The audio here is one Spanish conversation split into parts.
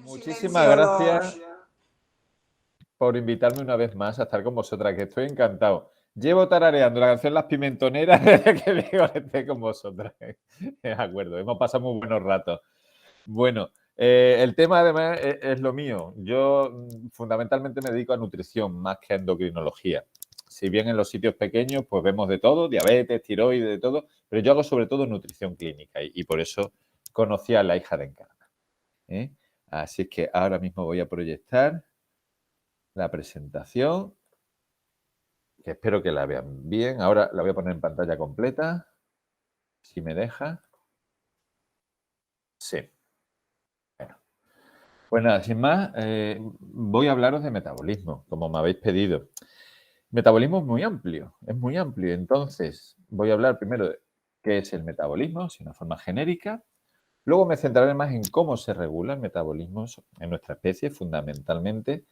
Muchísimas gracias por invitarme una vez más a estar con vosotras, que estoy encantado. Llevo tarareando la canción Las Pimentoneras desde que digo que esté con vosotras. De acuerdo, hemos pasado muy buenos ratos. Bueno, el tema además es lo mío. Yo fundamentalmente me dedico a nutrición más que a endocrinología. Si bien en los sitios pequeños pues vemos de todo, diabetes, tiroides, de todo, pero yo hago sobre todo nutrición clínica y por eso conocí a la hija de Encarna. Así es que ahora mismo voy a proyectar la presentación, que espero que la vean bien. Ahora la voy a poner en pantalla completa, si me deja. Sí. Bueno, pues nada, sin más, voy a hablaros de metabolismo, como me habéis pedido. Metabolismo es muy amplio. Entonces, voy a hablar primero de qué es el metabolismo, si una forma genérica. Luego me centraré más en cómo se regula el metabolismo en nuestra especie, fundamentalmente.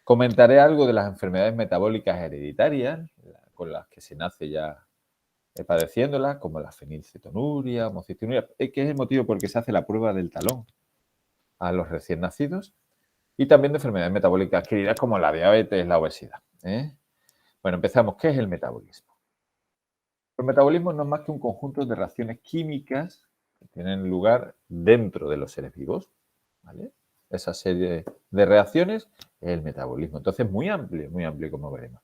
Comentaré algo de las enfermedades metabólicas hereditarias, con las que se nace ya padeciéndolas, como la fenilcetonuria, homocistinuria, que es el motivo por el que se hace la prueba del talón a los recién nacidos, y también de enfermedades metabólicas adquiridas como la diabetes, la obesidad. Bueno, empezamos. ¿Qué es el metabolismo? El metabolismo no es más que un conjunto de reacciones químicas que tienen lugar dentro de los seres vivos, ¿vale? Esa serie de reacciones es el metabolismo. Entonces, muy amplio como veremos.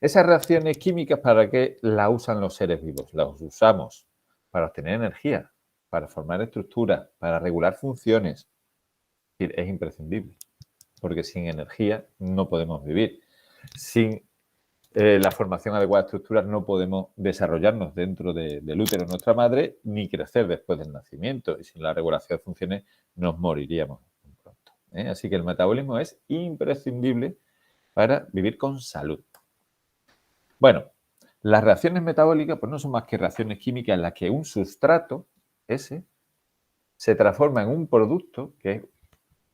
Esas reacciones químicas, ¿para qué las usan los seres vivos? Las usamos para obtener energía, para formar estructuras, para regular funciones. Es imprescindible, porque sin energía no podemos vivir. Sin la formación adecuada de estructuras no podemos desarrollarnos dentro del útero de nuestra madre ni crecer después del nacimiento. Y sin la regulación de funciones nos moriríamos pronto. Así que el metabolismo es imprescindible para vivir con salud. Bueno, las reacciones metabólicas pues no son más que reacciones químicas en las que un sustrato, ese, se transforma en un producto que es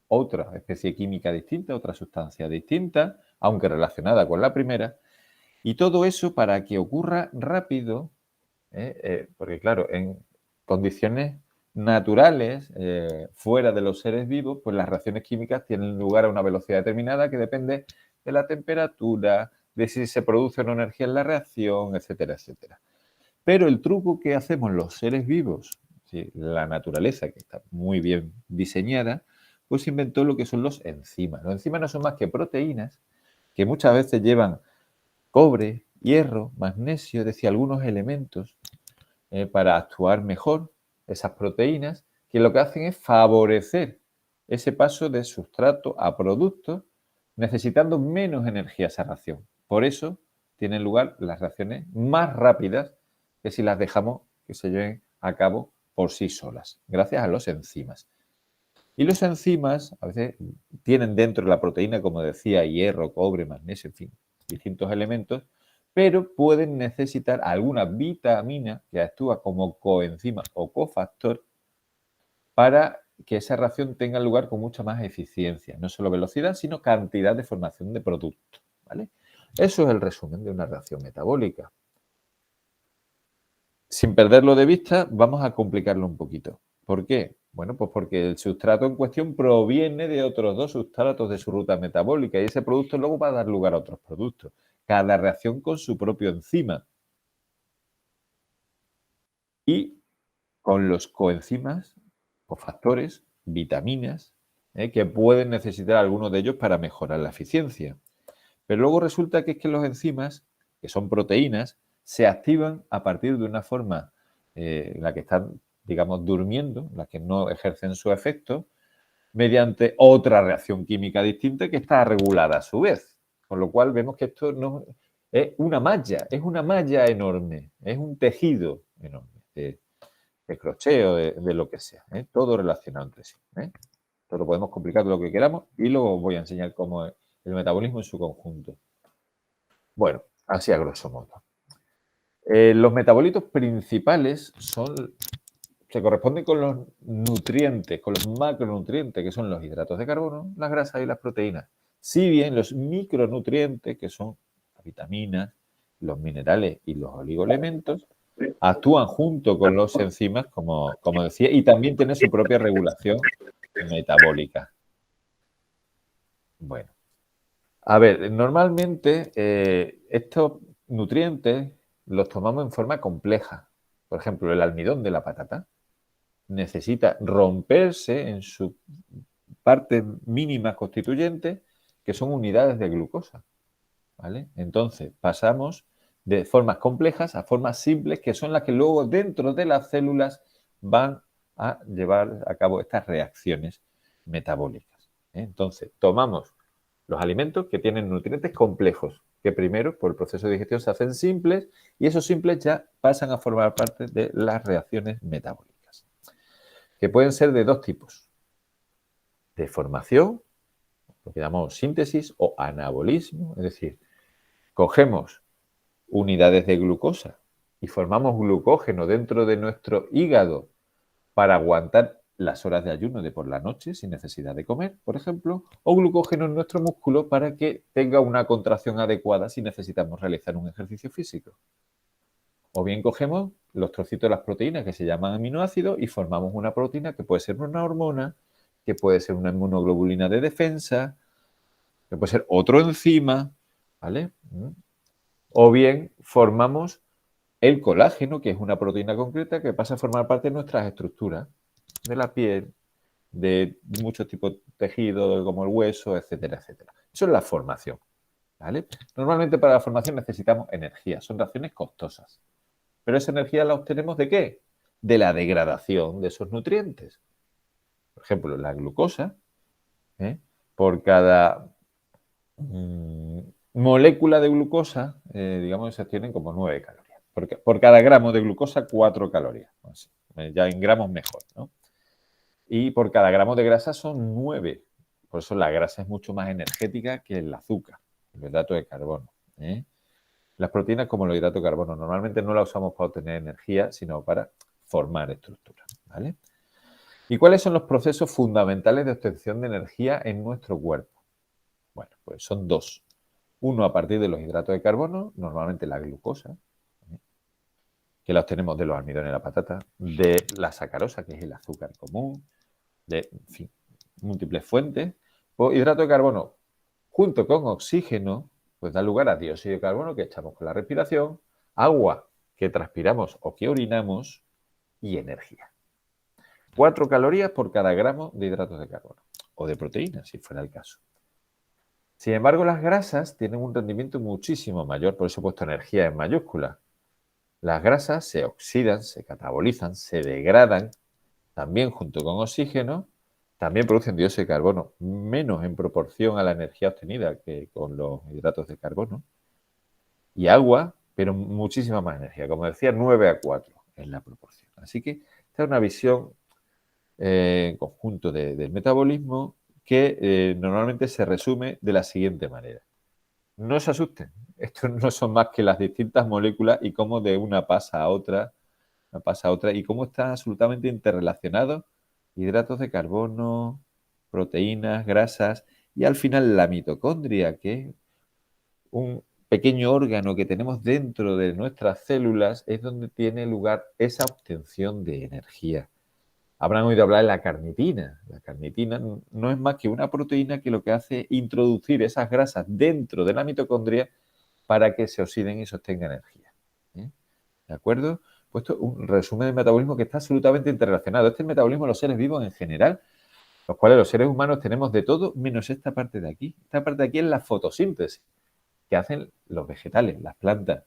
otra especie química distinta, otra sustancia distinta, aunque relacionada con la primera. Y todo eso para que ocurra rápido, porque claro, en condiciones naturales, fuera de los seres vivos, pues las reacciones químicas tienen lugar a una velocidad determinada que depende de la temperatura, de si se produce una energía en la reacción, etcétera, etcétera. Pero el truco que hacemos los seres vivos, ¿sí?, la naturaleza, que está muy bien diseñada, pues inventó lo que son los enzimas. Los enzimas no son más que proteínas que muchas veces llevan cobre, hierro, magnesio, es decir, algunos elementos para actuar mejor, esas proteínas, que lo que hacen es favorecer ese paso de sustrato a producto, necesitando menos energía esa reacción. Por eso tienen lugar las reacciones más rápidas que si las dejamos que se lleven a cabo por sí solas, gracias a los enzimas. Y los enzimas a veces tienen dentro de la proteína, como decía, hierro, cobre, magnesio, en fin, distintos elementos, pero pueden necesitar alguna vitamina que actúa como coenzima o cofactor para que esa reacción tenga lugar con mucha más eficiencia, no solo velocidad, sino cantidad de formación de producto, ¿vale? Eso es el resumen de una reacción metabólica. Sin perderlo de vista, vamos a complicarlo un poquito. ¿Por qué? Bueno, pues porque el sustrato en cuestión proviene de otros dos sustratos de su ruta metabólica y ese producto luego va a dar lugar a otros productos. Cada reacción con su propio enzima. Y con los coenzimas, cofactores, vitaminas, que pueden necesitar algunos de ellos para mejorar la eficiencia. Pero luego resulta que es que los enzimas, que son proteínas, se activan a partir de una forma en la que están, digamos, durmiendo, en la que no ejercen su efecto, mediante otra reacción química distinta que está regulada a su vez. Con lo cual vemos que esto no es una malla enorme, es un tejido enorme de crochet o de lo que sea, todo relacionado entre sí. Esto lo podemos complicar lo que queramos y luego voy a enseñar cómo es el metabolismo en su conjunto. Bueno, así a grosso modo. Los metabolitos principales se corresponden con los nutrientes, con los macronutrientes, que son los hidratos de carbono, las grasas y las proteínas. Si bien los micronutrientes, que son las vitaminas, los minerales y los oligoelementos, actúan junto con los enzimas, como decía, y también tienen su propia regulación metabólica. Bueno, a ver, normalmente estos nutrientes los tomamos en forma compleja. Por ejemplo, el almidón de la patata necesita romperse en su parte mínima constituyente, que son unidades de glucosa, ¿vale? Entonces, pasamos de formas complejas a formas simples, que son las que luego dentro de las células van a llevar a cabo estas reacciones metabólicas. Entonces, tomamos los alimentos que tienen nutrientes complejos, que primero por el proceso de digestión se hacen simples y esos simples ya pasan a formar parte de las reacciones metabólicas, que pueden ser de dos tipos: de formación, lo que llamamos síntesis, o anabolismo, es decir, cogemos unidades de glucosa y formamos glucógeno dentro de nuestro hígado para aguantar las horas de ayuno de por la noche sin necesidad de comer, por ejemplo, o glucógeno en nuestro músculo para que tenga una contracción adecuada si necesitamos realizar un ejercicio físico. O bien cogemos los trocitos de las proteínas que se llaman aminoácidos y formamos una proteína que puede ser una hormona, que puede ser una inmunoglobulina de defensa, que puede ser otro enzima, ¿vale? O bien formamos el colágeno, que es una proteína concreta que pasa a formar parte de nuestras estructuras, de la piel, de muchos tipos de tejidos, como el hueso, etcétera, etcétera. Eso es la formación, ¿vale? Normalmente para la formación necesitamos energía, son reacciones costosas. Pero esa energía la obtenemos ¿de qué? De la degradación de esos nutrientes. Por ejemplo, la glucosa, por cada molécula de glucosa, digamos, se tienen como 9 calorías. Por cada gramo de glucosa, 4 calorías. Así, ya en gramos mejor, ¿no? Y por cada gramo de grasa son 9. Por eso la grasa es mucho más energética que el azúcar, el hidrato de carbono. Las proteínas, como los hidratos de carbono, normalmente no las usamos para obtener energía, sino para formar estructuras, ¿vale? ¿Y cuáles son los procesos fundamentales de obtención de energía en nuestro cuerpo? Bueno, pues son dos. Uno a partir de los hidratos de carbono, normalmente la glucosa, que la obtenemos de los almidones de la patata, de la sacarosa, que es el azúcar común, de, en fin, múltiples fuentes. O hidrato de carbono, junto con oxígeno, pues da lugar a dióxido de carbono que echamos con la respiración, agua que transpiramos o que orinamos y energía. 4 calorías por cada gramo de hidratos de carbono o de proteínas, si fuera el caso. Sin embargo, las grasas tienen un rendimiento muchísimo mayor, por eso he puesto energía en mayúsculas. Las grasas se oxidan, se catabolizan, se degradan, también junto con oxígeno, también producen dióxido de carbono, menos en proporción a la energía obtenida que con los hidratos de carbono, y agua, pero muchísima más energía. Como decía, 9-4 es la proporción. Así que esta es una visión en conjunto del metabolismo que normalmente se resume de la siguiente manera. No se asusten, estos no son más que las distintas moléculas y cómo de una pasa a otra, y cómo están absolutamente interrelacionados hidratos de carbono, proteínas, grasas y al final la mitocondria, que es un pequeño órgano que tenemos dentro de nuestras células, es donde tiene lugar esa obtención de energía. Habrán oído hablar de la carnitina. La carnitina no es más que una proteína que lo que hace es introducir esas grasas dentro de la mitocondria para que se oxiden y sostengan energía. ¿De acuerdo? Puesto un resumen del metabolismo que está absolutamente interrelacionado. Este es el metabolismo de los seres vivos en general, los cuales los seres humanos tenemos de todo menos esta parte de aquí. Esta parte de aquí es la fotosíntesis que hacen los vegetales, las plantas,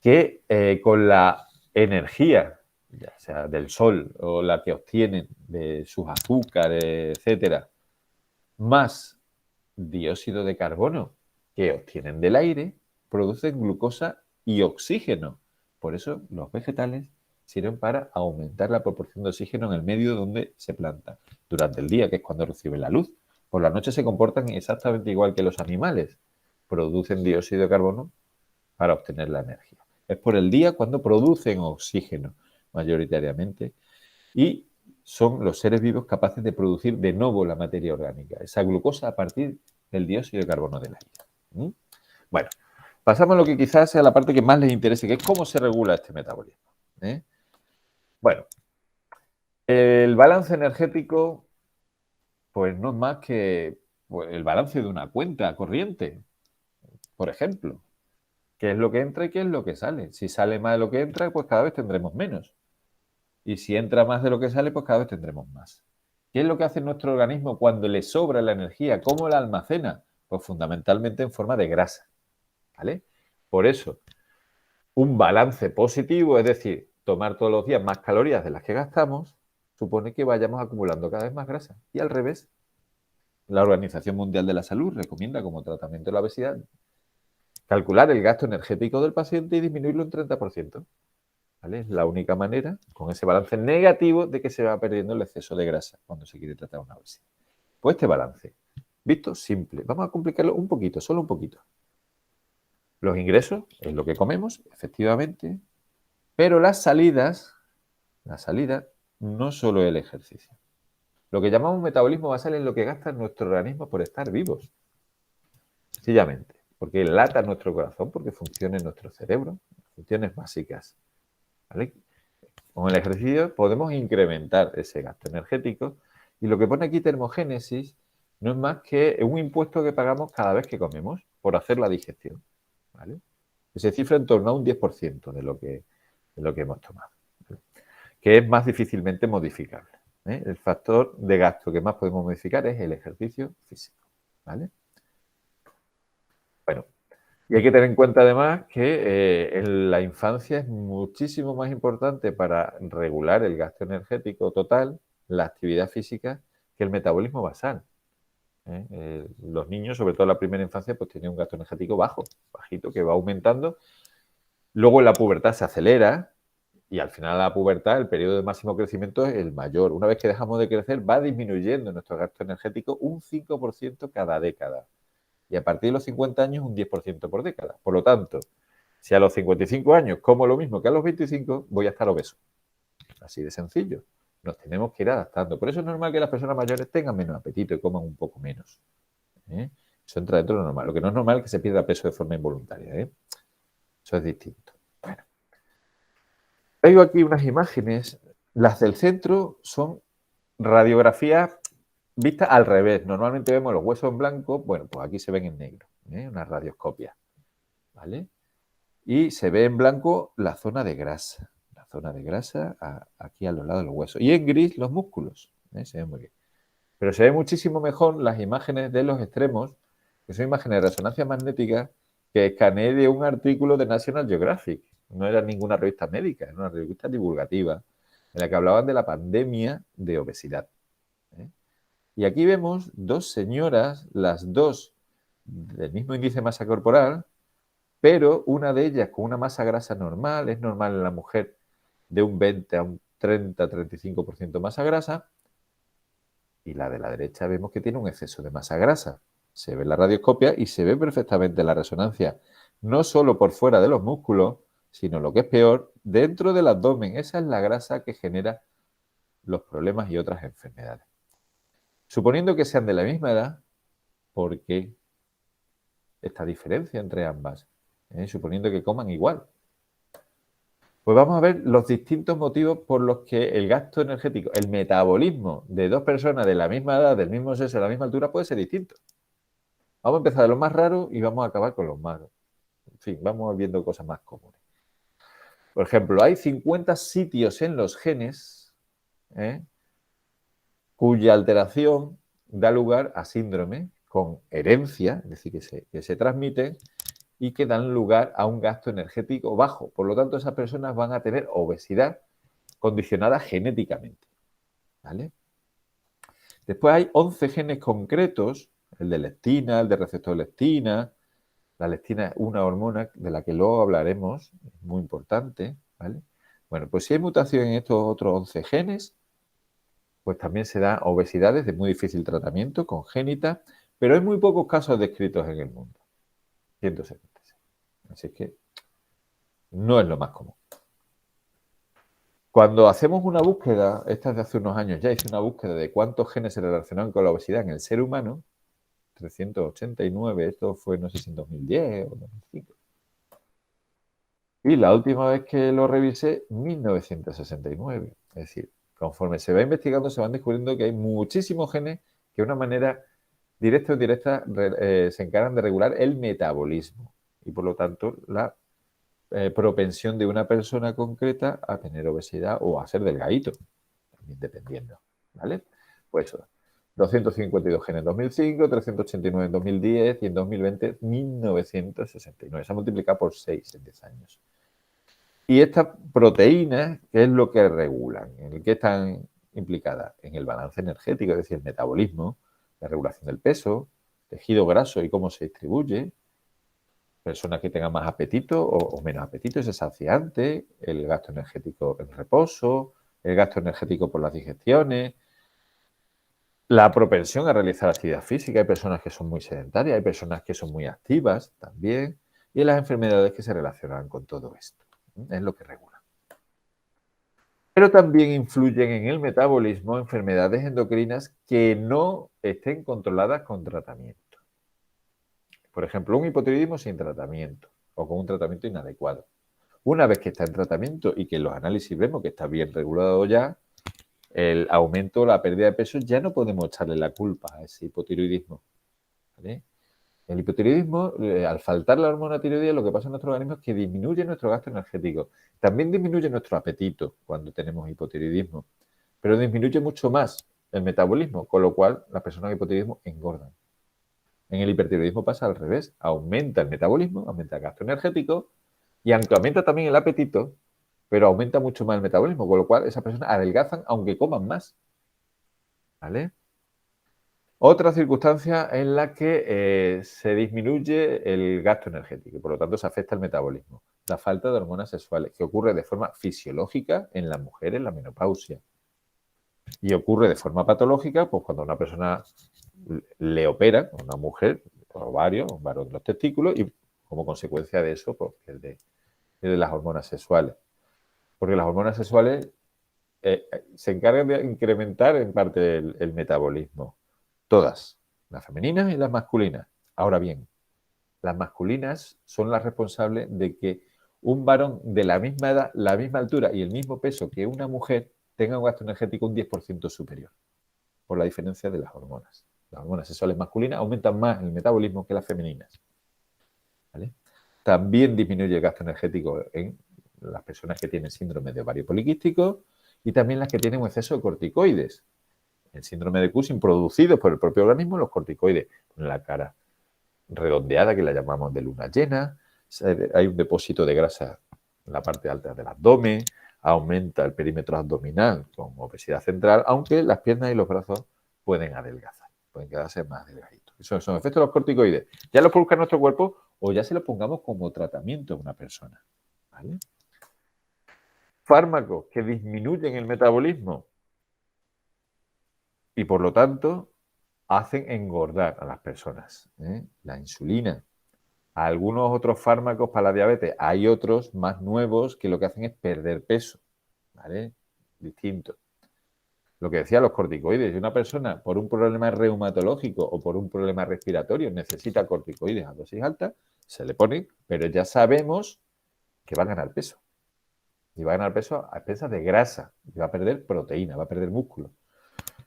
que con la energía, ya sea del sol o la que obtienen de sus azúcares, etcétera, más dióxido de carbono que obtienen del aire, producen glucosa y oxígeno. Por eso los vegetales sirven para aumentar la proporción de oxígeno en el medio donde se planta. Durante el día, que es cuando reciben la luz. Por la noche se comportan exactamente igual que los animales. Producen dióxido de carbono para obtener la energía. Es por el día cuando producen oxígeno mayoritariamente y son los seres vivos capaces de producir de nuevo la materia orgánica, esa glucosa a partir del dióxido de carbono del aire. Bueno, pasamos a lo que quizás sea la parte que más les interese, que es cómo se regula este metabolismo. Bueno, el balance energético, pues no es más que Pues el balance de una cuenta corriente, por ejemplo. ¿Qué es lo que entra y qué es lo que sale? Si sale más de lo que entra, pues cada vez tendremos menos. Y si entra más de lo que sale, pues cada vez tendremos más. ¿Qué es lo que hace nuestro organismo cuando le sobra la energía? ¿Cómo la almacena? Pues fundamentalmente en forma de grasa. ¿Vale? Por eso, un balance positivo, es decir, tomar todos los días más calorías de las que gastamos, supone que vayamos acumulando cada vez más grasa. Y al revés, la Organización Mundial de la Salud recomienda como tratamiento de la obesidad calcular el gasto energético del paciente y disminuirlo un 30%. ¿Vale? Es la única manera, con ese balance negativo, de que se va perdiendo el exceso de grasa cuando se quiere tratar una obesidad. Pues este balance, visto simple, vamos a complicarlo un poquito, solo un poquito. Los ingresos es lo que comemos, efectivamente, pero las salidas no solo el ejercicio. Lo que llamamos metabolismo basal es lo que gasta nuestro organismo por estar vivos. Sencillamente, porque lata nuestro corazón, porque funciona nuestro cerebro, funciones básicas. ¿Vale? Con el ejercicio podemos incrementar ese gasto energético y lo que pone aquí termogénesis no es más que un impuesto que pagamos cada vez que comemos por hacer la digestión. ¿Vale? Que se cifra en torno a un 10% de lo que hemos tomado, ¿vale? Que es más difícilmente modificable. El factor de gasto que más podemos modificar es el ejercicio físico. ¿Vale? Bueno, y hay que tener en cuenta además que en la infancia es muchísimo más importante para regular el gasto energético total, la actividad física, que el metabolismo basal. Los niños, sobre todo en la primera infancia, pues tienen un gasto energético bajito, que va aumentando. Luego en la pubertad se acelera y al final de la pubertad el periodo de máximo crecimiento es el mayor. Una vez que dejamos de crecer va disminuyendo nuestro gasto energético un 5% cada década. Y a partir de los 50 años un 10% por década. Por lo tanto, si a los 55 años como lo mismo que a los 25, voy a estar obeso. Así de sencillo. Nos tenemos que ir adaptando. Por eso es normal que las personas mayores tengan menos apetito y coman un poco menos. Eso entra dentro de lo normal. Lo que no es normal es que se pierda peso de forma involuntaria. Eso es distinto. Bueno. Traigo aquí unas imágenes. Las del centro son radiografías vistas al revés. Normalmente vemos los huesos en blanco. Bueno, pues aquí se ven en negro. Una radioscopia. ¿Vale? Y se ve en blanco la zona de grasa. La zona de grasa aquí a los lados de los huesos. Y en gris los músculos. Se ve muy bien. Pero se ve muchísimo mejor las imágenes de los extremos, que son imágenes de resonancia magnética que escaneé de un artículo de National Geographic. No era ninguna revista médica, era una revista divulgativa en la que hablaban de la pandemia de obesidad. Y aquí vemos dos señoras, las dos del mismo índice de masa corporal, pero una de ellas con una masa grasa normal, es normal en la mujer de un 20 a un 30-35% masa grasa, y la de la derecha vemos que tiene un exceso de masa grasa. Se ve en la radioscopia y se ve perfectamente en la resonancia, no solo por fuera de los músculos, sino lo que es peor, dentro del abdomen. Esa es la grasa que genera los problemas y otras enfermedades. Suponiendo que sean de la misma edad, ¿por qué esta diferencia entre ambas? Suponiendo que coman igual. Pues vamos a ver los distintos motivos por los que el gasto energético, el metabolismo de dos personas de la misma edad, del mismo sexo, de la misma altura, puede ser distinto. Vamos a empezar de los más raros y vamos a acabar con los más. En fin, vamos viendo cosas más comunes. Por ejemplo, hay 50 sitios en los genes cuya alteración da lugar a síndrome con herencia, es decir, que se transmiten y que dan lugar a un gasto energético bajo. Por lo tanto, esas personas van a tener obesidad condicionada genéticamente. ¿Vale? Después hay 11 genes concretos, el de leptina, el de receptor de leptina. La leptina es una hormona de la que luego hablaremos, es muy importante. ¿Vale? Bueno, pues si hay mutación en estos otros 11 genes, pues también se da obesidades de muy difícil tratamiento, congénita, pero hay muy pocos casos descritos en el mundo. 176. Así que no es lo más común. Cuando hacemos una búsqueda, esta es de hace unos años, ya hice una búsqueda de cuántos genes se relacionan con la obesidad en el ser humano, 389, esto fue no sé si en 2010 o 2005. Y la última vez que lo revisé, 1969. Es decir, conforme se va investigando, se van descubriendo que hay muchísimos genes que de una manera directa o indirecta, se encargan de regular el metabolismo y, por lo tanto, la propensión de una persona concreta a tener obesidad o a ser delgadito, también dependiendo, ¿vale? Pues eso, 252 genes en 2005, 389 en 2010 y en 2020 1969. Se ha multiplicado por 6 en 10 años. Y estas proteínas, ¿qué es lo que regulan? ¿En qué están implicadas? En el balance energético, es decir, el metabolismo, la regulación del peso, tejido graso y cómo se distribuye, personas que tengan más apetito o menos apetito, ese saciante, el gasto energético en reposo, el gasto energético por las digestiones, la propensión a realizar actividad física. Hay personas que son muy sedentarias, hay personas que son muy activas también, y las enfermedades que se relacionan con todo esto. Es lo que regula. Pero también influyen en el metabolismo enfermedades endocrinas que no estén controladas con tratamiento. Por ejemplo, un hipotiroidismo sin tratamiento o con un tratamiento inadecuado. Una vez que está en tratamiento y que en los análisis vemos que está bien regulado ya, el aumento o la pérdida de peso, ya no podemos echarle la culpa a ese hipotiroidismo, ¿vale? El hipotiroidismo, al faltar la hormona tiroidea, lo que pasa en nuestro organismo es que disminuye nuestro gasto energético. También disminuye nuestro apetito cuando tenemos hipotiroidismo, pero disminuye mucho más el metabolismo, con lo cual las personas con hipotiroidismo engordan. En el hipertiroidismo pasa al revés, aumenta el metabolismo, aumenta el gasto energético y aunque aumenta también el apetito, pero aumenta mucho más el metabolismo, con lo cual esas personas adelgazan aunque coman más, ¿vale? Otra circunstancia en la que se disminuye el gasto energético y por lo tanto se afecta el metabolismo. La falta de hormonas sexuales, que ocurre de forma fisiológica en las mujeres, la menopausia. Y ocurre de forma patológica, pues cuando a una persona le opera, a una mujer, ovario, un varón de los testículos, y como consecuencia de eso, pues pierde las hormonas sexuales. Porque las hormonas sexuales se encargan de incrementar en parte el metabolismo. Todas, las femeninas y las masculinas. Ahora bien, las masculinas son las responsables de que un varón de la misma edad, la misma altura y el mismo peso que una mujer tenga un gasto energético un 10% superior, por la diferencia de las hormonas. Las hormonas sexuales masculinas aumentan más el metabolismo que las femeninas, ¿vale? También disminuye el gasto energético en las personas que tienen síndrome de ovario poliquístico y también las que tienen un exceso de corticoides. El síndrome de Cushing producido por el propio organismo, los corticoides en la cara redondeada, que la llamamos de luna llena, hay un depósito de grasa en la parte alta del abdomen, aumenta el perímetro abdominal con obesidad central, aunque las piernas y los brazos pueden adelgazar, pueden quedarse más delgaditos. Esos son efectos de los corticoides. Ya los produzca nuestro cuerpo o ya se los pongamos como tratamiento a una persona, ¿vale? Fármacos que disminuyen el metabolismo y por lo tanto hacen engordar a las personas, ¿eh? La insulina. Algunos otros fármacos para la diabetes, hay otros más nuevos que lo que hacen es perder peso, ¿vale? Distinto. Lo que decía los corticoides, si una persona por un problema reumatológico o por un problema respiratorio necesita corticoides a dosis alta, se le pone, pero ya sabemos que va a ganar peso. Y va a ganar peso a expensas de grasa, y va a perder proteína, va a perder músculo.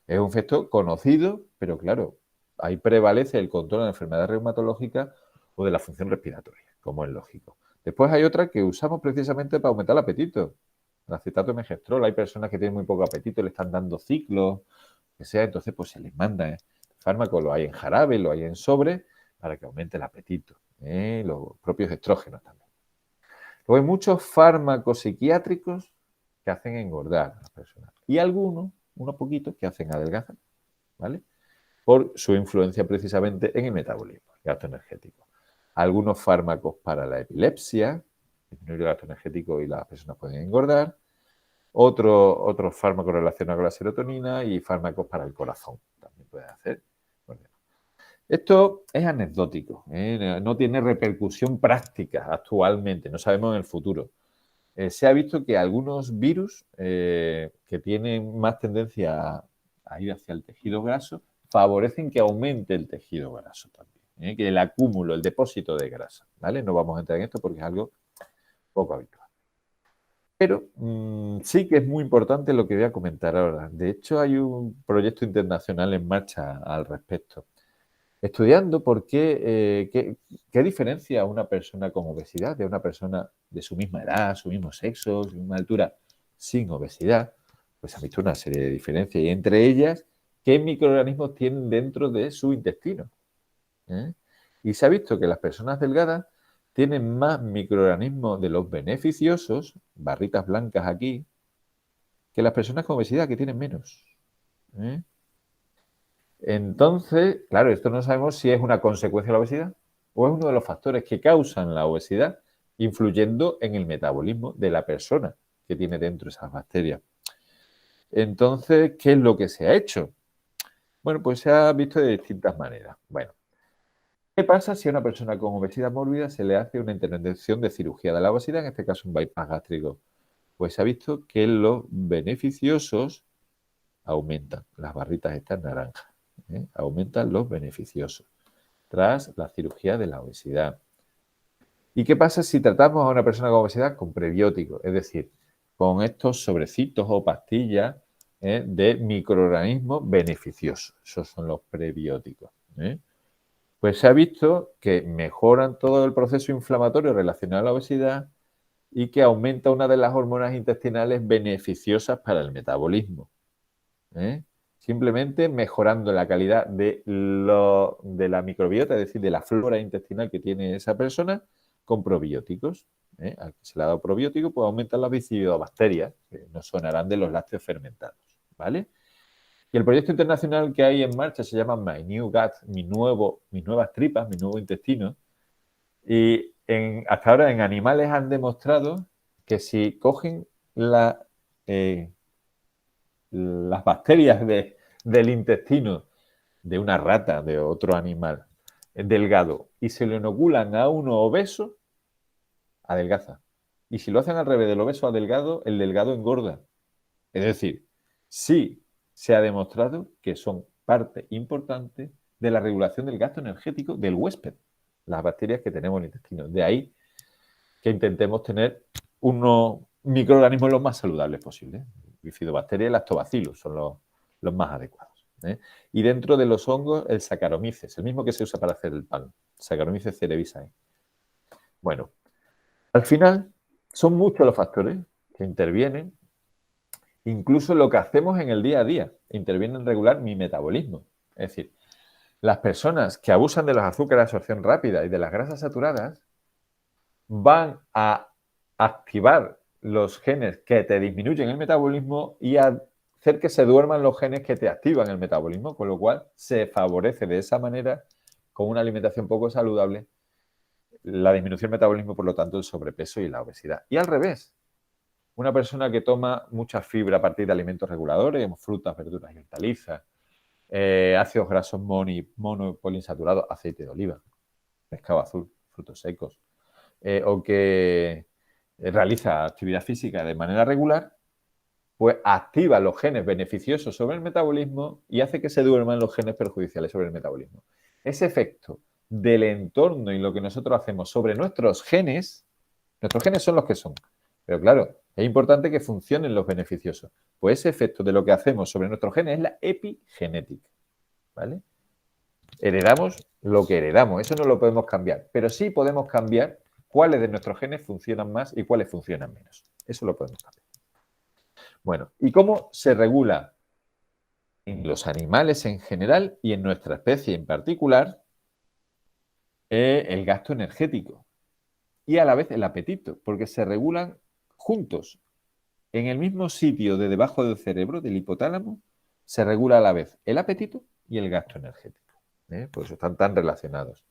Es un efecto conocido, pero claro, ahí prevalece el control de la enfermedad reumatológica o de la función respiratoria, como es lógico. Después hay otra que usamos precisamente para aumentar el apetito, el acetato de megestrol. Hay personas que tienen muy poco apetito, le están dando ciclos, que sea, entonces pues se les manda fármacos, lo hay en jarabe, lo hay en sobre, para que aumente el apetito, los propios estrógenos también. Luego hay muchos fármacos psiquiátricos que hacen engordar a las personas y algunos, unos poquitos, que hacen adelgazar, ¿vale? Por su influencia precisamente en el metabolismo, el gasto energético. Algunos fármacos para la epilepsia, disminuye el gasto energético y las personas pueden engordar. Otros fármacos relacionados con la serotonina y fármacos para el corazón también pueden hacer. Esto es anecdótico, no tiene repercusión práctica actualmente, no sabemos en el futuro. Se ha visto que algunos virus que tienen más tendencia a ir hacia el tejido graso favorecen que aumente el tejido graso también, que el acúmulo, el depósito de grasa, ¿vale? No vamos a entrar en esto porque es algo poco habitual. Pero sí que es muy importante lo que voy a comentar ahora. De hecho, hay un proyecto internacional en marcha al respecto. estudiando por qué diferencia a una persona con obesidad de una persona de su misma edad, su mismo sexo, su misma altura, sin obesidad. Pues han visto una serie de diferencias y entre ellas, qué microorganismos tienen dentro de su intestino. Y se ha visto que las personas delgadas tienen más microorganismos de los beneficiosos, barritas blancas aquí, que las personas con obesidad, que tienen menos. Entonces, claro, esto no sabemos si es una consecuencia de la obesidad o es uno de los factores que causan la obesidad, influyendo en el metabolismo de la persona que tiene dentro esas bacterias. Entonces, ¿qué es lo que se ha hecho? Bueno, pues se ha visto de distintas maneras. Bueno, ¿qué pasa si a una persona con obesidad mórbida se le hace una intervención de cirugía de la obesidad, en este caso un bypass gástrico? Pues se ha visto que los beneficiosos aumentan, las barritas estas naranjas, aumentan los beneficiosos tras la cirugía de la obesidad. ¿Y qué pasa si tratamos a una persona con obesidad con prebióticos? Es decir, con estos sobrecitos o pastillas de microorganismos beneficiosos. Esos son los prebióticos. Pues se ha visto que mejoran todo el proceso inflamatorio relacionado a la obesidad y que aumenta una de las hormonas intestinales beneficiosas para el metabolismo. Simplemente mejorando la calidad de la microbiota, es decir, de la flora intestinal que tiene esa persona con probióticos. Al que se le ha dado probiótico, pues aumentan las bifidobacterias, que nos sonarán de los lácteos fermentados, ¿vale? Y el proyecto internacional que hay en marcha se llama My New Gut, mis nuevas tripas, mi nuevo intestino. Y hasta ahora en animales han demostrado que si cogen las bacterias del intestino de una rata, de otro animal delgado, y se lo inoculan a uno obeso, adelgaza. Y si lo hacen al revés, del obeso a delgado, el delgado engorda. Es decir, sí se ha demostrado que son parte importante de la regulación del gasto energético del huésped, las bacterias que tenemos en el intestino. De ahí que intentemos tener unos microorganismos lo más saludables posibles. Bifidobacterias y lactobacillus son los más adecuados. Y dentro de los hongos, el Saccharomyces, el mismo que se usa para hacer el pan, Saccharomyces cerevisiae. Bueno, al final son muchos los factores que intervienen, incluso lo que hacemos en el día a día, interviene en regular mi metabolismo. Es decir, las personas que abusan de los azúcares de absorción rápida y de las grasas saturadas van a activar los genes que te disminuyen el metabolismo y a hacer que se duerman los genes que te activan el metabolismo, con lo cual se favorece de esa manera, con una alimentación poco saludable, la disminución del metabolismo, por lo tanto, el sobrepeso y la obesidad. Y al revés, una persona que toma mucha fibra a partir de alimentos reguladores, frutas, verduras y hortalizas, ácidos grasos mono y poliinsaturados, aceite de oliva, pescado azul, frutos secos, o que realiza actividad física de manera regular, pues activa los genes beneficiosos sobre el metabolismo y hace que se duerman los genes perjudiciales sobre el metabolismo. Ese efecto del entorno y lo que nosotros hacemos sobre nuestros genes son los que son. Pero claro, es importante que funcionen los beneficiosos. Pues ese efecto de lo que hacemos sobre nuestros genes es la epigenética. ¿Vale? Heredamos lo que heredamos, eso no lo podemos cambiar, pero sí podemos cambiar cuáles de nuestros genes funcionan más y cuáles funcionan menos. Eso lo podemos cambiar. Bueno, ¿y cómo se regula en los animales en general y en nuestra especie en particular el gasto energético y a la vez el apetito? Porque se regulan juntos. En el mismo sitio de debajo del cerebro, del hipotálamo, se regula a la vez el apetito y el gasto energético. Por eso están tan relacionados.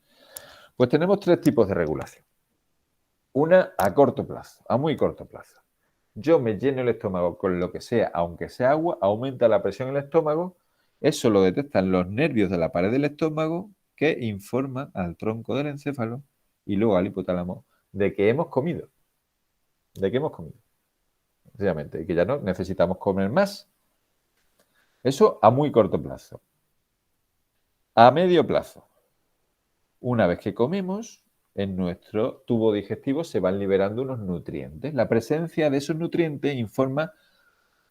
Pues tenemos tres tipos de regulación. Una a corto plazo, a muy corto plazo. Yo me lleno el estómago con lo que sea, aunque sea agua, aumenta la presión en el estómago. Eso lo detectan los nervios de la pared del estómago que informan al tronco del encéfalo y luego al hipotálamo de que hemos comido. De que hemos comido. Sencillamente, y que ya no necesitamos comer más. Eso a muy corto plazo. A medio plazo. Una vez que comemos, en nuestro tubo digestivo se van liberando unos nutrientes. La presencia de esos nutrientes informa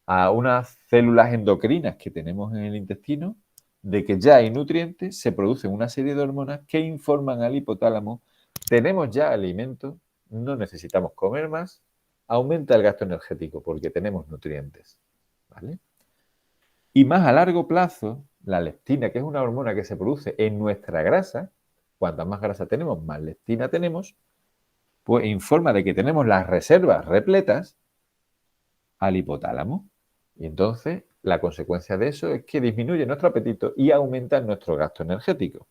a unas células endocrinas que tenemos en el intestino de que ya hay nutrientes, se producen una serie de hormonas que informan al hipotálamo, tenemos ya alimentos, no necesitamos comer más, aumenta el gasto energético porque tenemos nutrientes, ¿vale? Y más a largo plazo, la leptina, que es una hormona que se produce en nuestra grasa, cuanta más grasa tenemos, más leptina tenemos, pues informa de que tenemos las reservas repletas al hipotálamo. Y entonces la consecuencia de eso es que disminuye nuestro apetito y aumenta nuestro gasto energético.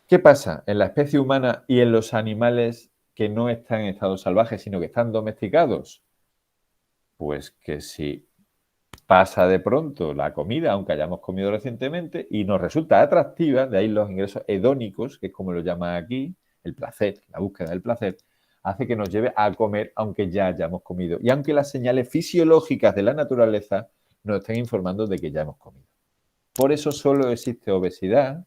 ¿Qué pasa en la especie humana y en los animales que no están en estado salvaje, sino que están domesticados? Pues que si pasa de pronto la comida, aunque hayamos comido recientemente, y nos resulta atractiva, de ahí los ingresos hedónicos, que es como lo llaman aquí, el placer, la búsqueda del placer, hace que nos lleve a comer aunque ya hayamos comido. Y aunque las señales fisiológicas de la naturaleza nos estén informando de que ya hemos comido. Por eso solo existe obesidad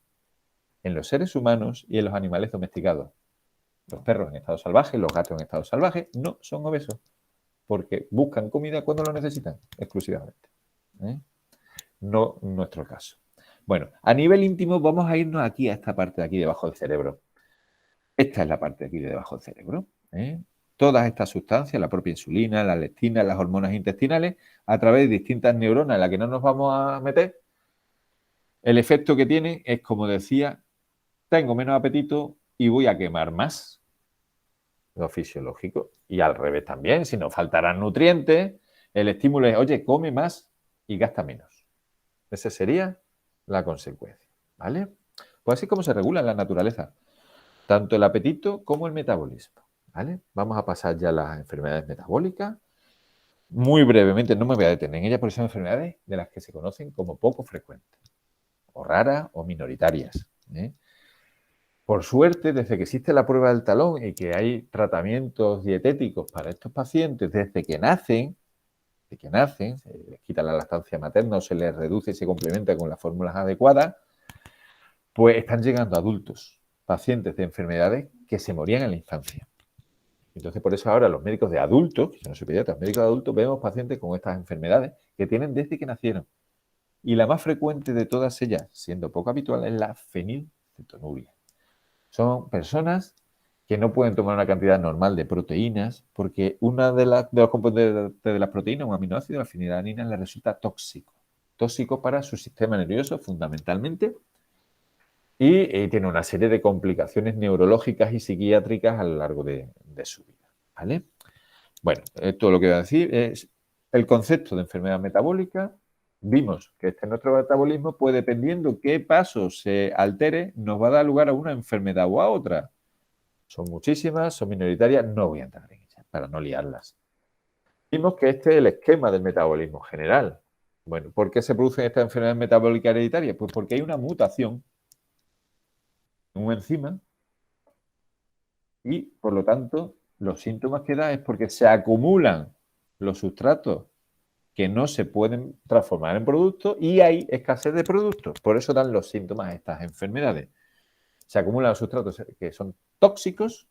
en los seres humanos y en los animales domesticados. Los perros en estado salvaje, los gatos en estado salvaje, no son obesos, porque buscan comida cuando lo necesitan, exclusivamente. No nuestro caso. Bueno, a nivel íntimo vamos a irnos aquí a esta parte de aquí debajo del cerebro. Esta es la parte de aquí de debajo del cerebro. Todas estas sustancias, la propia insulina, la leptina, las hormonas intestinales, a través de distintas neuronas en las que no nos vamos a meter, el efecto que tienen es, como decía, tengo menos apetito y voy a quemar más. Lo fisiológico. Y al revés también, si nos faltaran nutrientes, el estímulo es, oye, come más y gasta menos. Esa sería la consecuencia, ¿vale? Pues así es como se regula en la naturaleza, tanto el apetito como el metabolismo, ¿vale? Vamos a pasar ya a las enfermedades metabólicas. Muy brevemente, no me voy a detener en ellas porque son enfermedades de las que se conocen como poco frecuentes, o raras o minoritarias, ¿eh? Por suerte, desde que existe la prueba del talón y que hay tratamientos dietéticos para estos pacientes desde que nacen, se les quita la lactancia materna o se les reduce y se complementa con las fórmulas adecuadas, pues están llegando adultos, pacientes de enfermedades que se morían en la infancia. Entonces, por eso ahora los médicos de adultos, que son los pediatras, médicos de adultos, vemos pacientes con estas enfermedades que tienen desde que nacieron. Y la más frecuente de todas ellas, siendo poco habitual, es la fenilcetonuria. Son personas que no pueden tomar una cantidad normal de proteínas porque una de los componentes de las proteínas, un aminoácido, la fenilalanina, les resulta tóxico. Tóxico para su sistema nervioso fundamentalmente y tiene una serie de complicaciones neurológicas y psiquiátricas a lo largo de su vida, ¿vale? Bueno, esto lo que voy a decir es el concepto de enfermedad metabólica. Vimos que nuestro metabolismo, pues dependiendo qué paso se altere, nos va a dar lugar a una enfermedad o a otra. Son muchísimas, son minoritarias, no voy a entrar en ellas para no liarlas. Vimos que este es el esquema del metabolismo general. Bueno, ¿por qué se producen estas enfermedades metabólicas hereditarias? Pues porque hay una mutación en un enzima y, por lo tanto, los síntomas que da es porque se acumulan los sustratos que no se pueden transformar en productos y hay escasez de productos. Por eso dan los síntomas a estas enfermedades. Se acumulan los sustratos que son tóxicos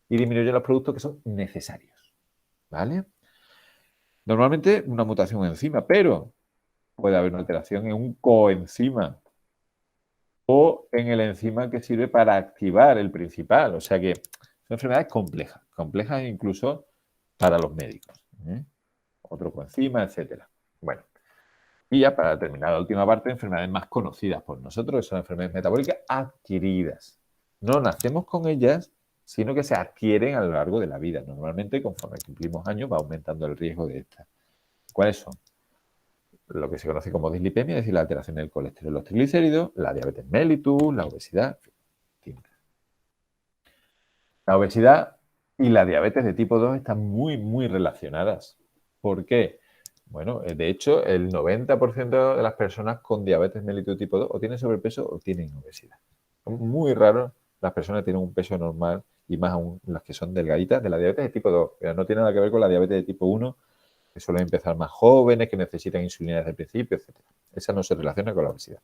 y disminuyen los productos que son necesarios, ¿vale? Normalmente una mutación en enzima, pero puede haber una alteración en un coenzima o en el enzima que sirve para activar el principal. O sea que son enfermedades complejas incluso para los médicos, ¿eh? Otro coenzima, etcétera. Bueno, y ya para terminar la última parte, enfermedades más conocidas por nosotros, que son enfermedades metabólicas adquiridas. No nacemos con ellas, sino que se adquieren a lo largo de la vida. Normalmente, conforme cumplimos años, va aumentando el riesgo de estas. ¿Cuáles son? Lo que se conoce como dislipemia, es decir, la alteración del colesterol, los triglicéridos, la diabetes mellitus, la obesidad, en fin. La obesidad y la diabetes de tipo 2 están muy relacionadas. ¿Por qué? Bueno, de hecho, el 90% de las personas con diabetes mellitus tipo 2 o tienen sobrepeso o tienen obesidad. Son muy raros las personas que tienen un peso normal y más aún las que son delgaditas de la diabetes de tipo 2. Pero no tiene nada que ver con la diabetes de tipo 1, que suelen empezar más jóvenes, que necesitan insulina desde el principio, etc. Esa no se relaciona con la obesidad.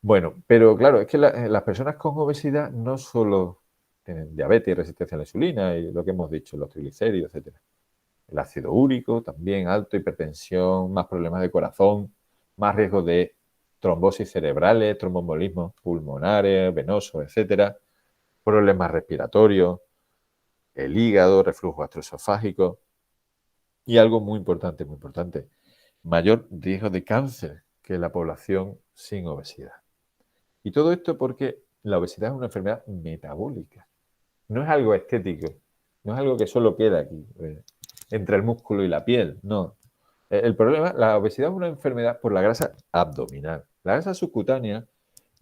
Bueno, pero claro, es que las personas con obesidad no solo tienen diabetes y resistencia a la insulina y lo que hemos dicho, los triglicéridos, etc. El ácido úrico también alto, hipertensión, más problemas de corazón, más riesgo de trombosis cerebrales, tromboembolismos pulmonares, venosos, etcétera, problemas respiratorios, el hígado, reflujo gastroesofágico y algo muy importante, mayor riesgo de cáncer que la población sin obesidad. Y todo esto porque la obesidad es una enfermedad metabólica, no es algo estético, no es algo que solo queda aquí, entre el músculo y la piel, no. El problema, la obesidad es una enfermedad por la grasa abdominal. La grasa subcutánea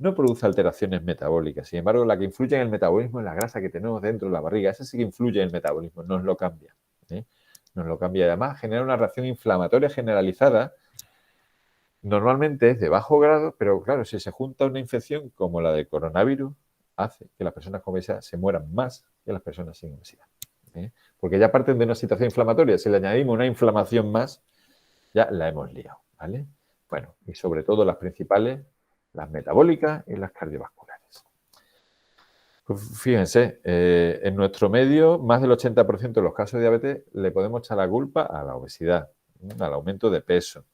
no produce alteraciones metabólicas. Sin embargo, la que influye en el metabolismo es la grasa que tenemos dentro de la barriga. Esa sí que influye en el metabolismo, nos lo cambia. Nos lo cambia. Además, genera una reacción inflamatoria generalizada. Normalmente es de bajo grado, pero claro, si se junta una infección como la del coronavirus, hace que las personas con obesidad se mueran más que las personas sin obesidad. Porque ya parten de una situación inflamatoria. Si le añadimos una inflamación más, ya la hemos liado, ¿vale? Bueno, y sobre todo las principales, las metabólicas y las cardiovasculares. Pues fíjense, en nuestro medio, más del 80% de los casos de diabetes le podemos echar la culpa a la obesidad, al aumento de peso.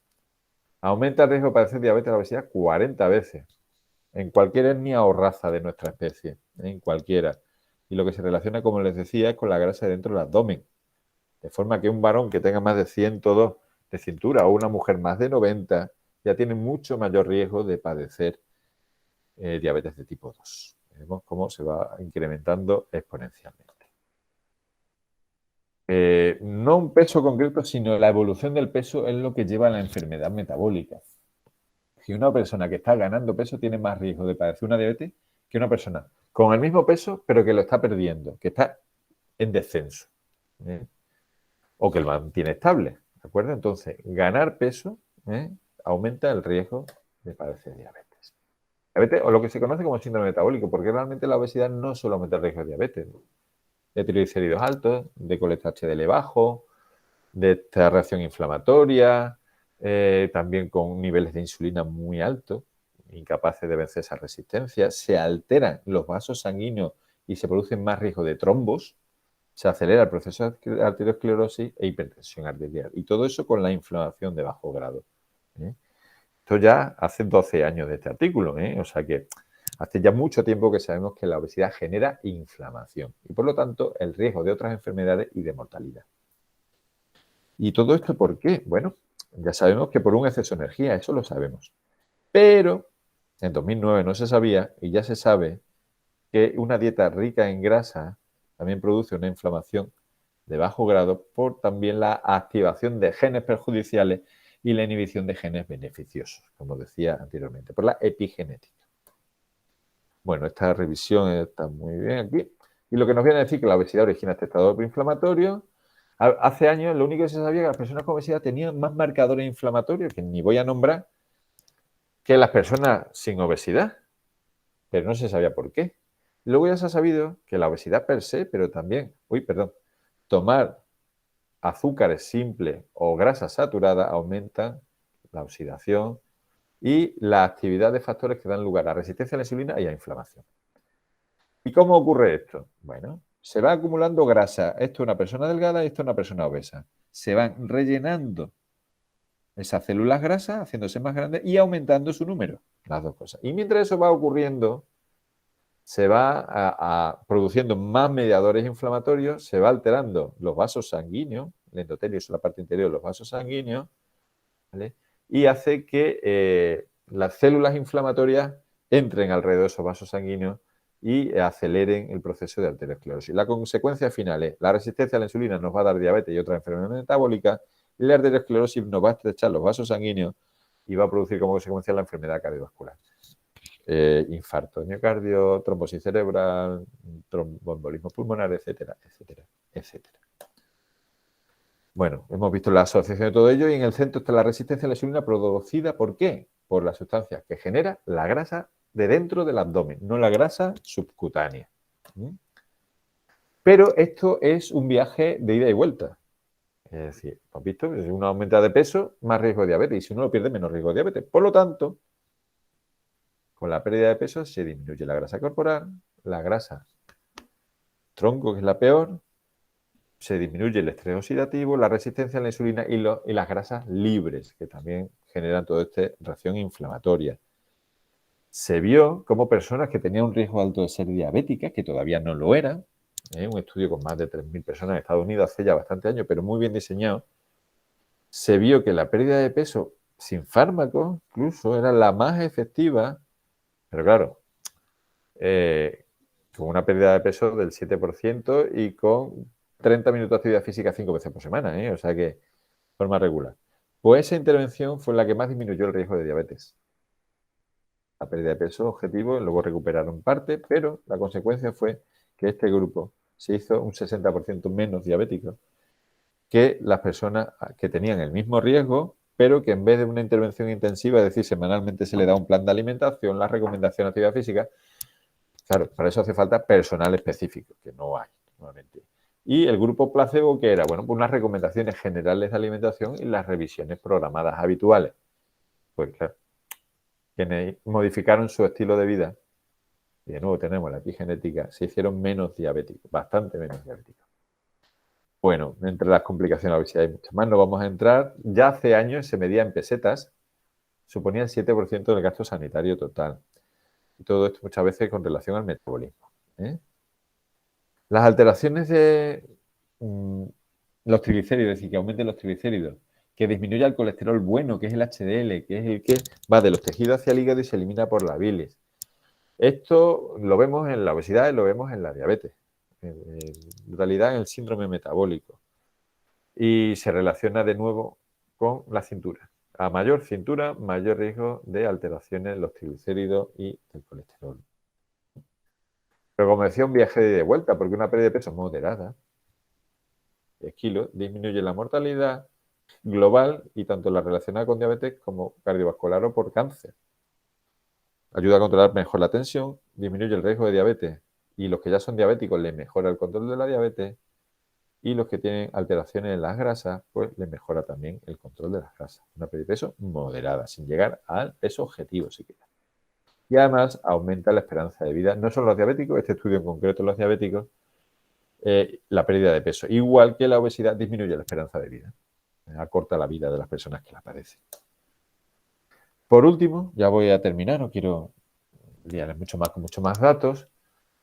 Aumenta el riesgo de padecer diabetes y la obesidad 40 veces, en cualquier etnia o raza de nuestra especie, en cualquiera. Y lo que se relaciona, como les decía, es con la grasa dentro del abdomen. De forma que un varón que tenga más de 102 de cintura o una mujer más de 90 ya tiene mucho mayor riesgo de padecer diabetes de tipo 2. Vemos cómo se va incrementando exponencialmente. No un peso concreto, sino la evolución del peso es lo que lleva a la enfermedad metabólica. Si una persona que está ganando peso tiene más riesgo de padecer una diabetes que una persona con el mismo peso, pero que lo está perdiendo, que está en descenso, o que lo mantiene estable, ¿de acuerdo? Entonces, ganar peso aumenta el riesgo de padecer diabetes. Diabetes, o lo que se conoce como síndrome metabólico, porque realmente la obesidad no solo aumenta el riesgo de diabetes, de triglicéridos altos, de colesterol HDL bajo, de esta reacción inflamatoria, también con niveles de insulina muy altos, incapaces de vencer esa resistencia, se alteran los vasos sanguíneos y se producen más riesgo de trombos, se acelera el proceso de arteriosclerosis e hipertensión arterial. Y todo eso con la inflamación de bajo grado. Esto ya hace 12 años de este artículo, o sea que hace ya mucho tiempo que sabemos que la obesidad genera inflamación y por lo tanto el riesgo de otras enfermedades y de mortalidad. ¿Y todo esto por qué? Bueno, ya sabemos que por un exceso de energía, eso lo sabemos. Pero en 2009 no se sabía y ya se sabe que una dieta rica en grasa también produce una inflamación de bajo grado por también la activación de genes perjudiciales y la inhibición de genes beneficiosos, como decía anteriormente, por la epigenética. Bueno, esta revisión está muy bien aquí. Y lo que nos viene a decir que la obesidad origina este estado inflamatorio. Hace años lo único que se sabía es que las personas con obesidad tenían más marcadores inflamatorios, que ni voy a nombrar, que las personas sin obesidad. Pero no se sabía por qué. Luego ya se ha sabido que la obesidad per se, pero también, tomar azúcares simples o grasa saturada aumenta la oxidación y la actividad de factores que dan lugar a resistencia a la insulina y a inflamación. ¿Y cómo ocurre esto? Bueno, se va acumulando grasa. Esto es una persona delgada y esto es una persona obesa. Se van rellenando esas células grasas, haciéndose más grandes y aumentando su número. Las dos cosas. Y mientras eso va ocurriendo, se va produciendo más mediadores inflamatorios, se va alterando los vasos sanguíneos, el endotelio es la parte interior de los vasos sanguíneos, ¿vale? Y hace que las células inflamatorias entren alrededor de esos vasos sanguíneos y aceleren el proceso de arteriosclerosis. La consecuencia final es la resistencia a la insulina nos va a dar diabetes y otras enfermedades metabólicas y la arteriosclerosis nos va a estrechar los vasos sanguíneos y va a producir como consecuencia la enfermedad cardiovascular. Infarto de miocardio, trombosis cerebral, tromboembolismo pulmonar, etcétera, etcétera, etcétera. Bueno, hemos visto la asociación de todo ello y en el centro está la resistencia a la insulina producida, ¿por qué? Por las sustancias que genera la grasa de dentro del abdomen, no la grasa subcutánea. Pero esto es un viaje de ida y vuelta. Es decir, hemos visto que si uno aumenta de peso, más riesgo de diabetes y si uno lo pierde, menos riesgo de diabetes. Por lo tanto, con la pérdida de peso se disminuye la grasa corporal, la grasa tronco, que es la peor, se disminuye el estrés oxidativo, la resistencia a la insulina y las grasas libres, que también generan toda esta reacción inflamatoria. se vio como personas que tenían un riesgo alto de ser diabéticas, que todavía no lo eran, un estudio con más de 3.000 personas en Estados Unidos hace ya bastante años, pero muy bien diseñado, se vio que la pérdida de peso sin fármacos incluso era la más efectiva, pero claro, con una pérdida de peso del 7% y con 30 minutos de actividad física 5 veces por semana, o sea que de forma regular. Pues esa intervención fue la que más disminuyó el riesgo de diabetes. La pérdida de peso objetivo, luego recuperaron parte, pero la consecuencia fue que este grupo se hizo un 60% menos diabético que las personas que tenían el mismo riesgo, pero que en vez de una intervención intensiva, es decir, semanalmente se le da un plan de alimentación, la recomendación de actividad física, claro, para eso hace falta personal específico, que no hay normalmente. Y el grupo placebo, que era, bueno, pues unas recomendaciones generales de alimentación y las revisiones programadas habituales. Pues claro, quienes modificaron su estilo de vida, y de nuevo tenemos la epigenética, se hicieron menos diabéticos, bastante menos diabéticos. Bueno, entre las complicaciones de la obesidad hay muchas más, no vamos a entrar. Ya hace años se medía en pesetas, suponía el 7% del gasto sanitario total. Y todo esto muchas veces con relación al metabolismo. Las alteraciones de los triglicéridos, es decir, que aumenten los triglicéridos, que disminuya el colesterol bueno, que es el HDL, que es el que va de los tejidos hacia el hígado y se elimina por la bilis. Esto lo vemos en la obesidad y lo vemos en la diabetes, en realidad en el síndrome metabólico. Y se relaciona de nuevo con la cintura. A mayor cintura, mayor riesgo de alteraciones en los triglicéridos y el colesterol. Pero como decía, un viaje de vuelta, porque una pérdida de peso moderada, 10 kilos, disminuye la mortalidad global y tanto la relacionada con diabetes como cardiovascular o por cáncer. Ayuda a controlar mejor la tensión, disminuye el riesgo de diabetes y los que ya son diabéticos les mejora el control de la diabetes y los que tienen alteraciones en las grasas, pues les mejora también el control de las grasas. Una pérdida de peso moderada, sin llegar al peso objetivo siquiera. Y además aumenta la esperanza de vida, no solo los diabéticos, este estudio en concreto los diabéticos, la pérdida de peso. Igual que la obesidad disminuye la esperanza de vida, acorta la vida de las personas que la padecen. Por último, ya voy a terminar, no quiero liarles mucho más con muchos más datos.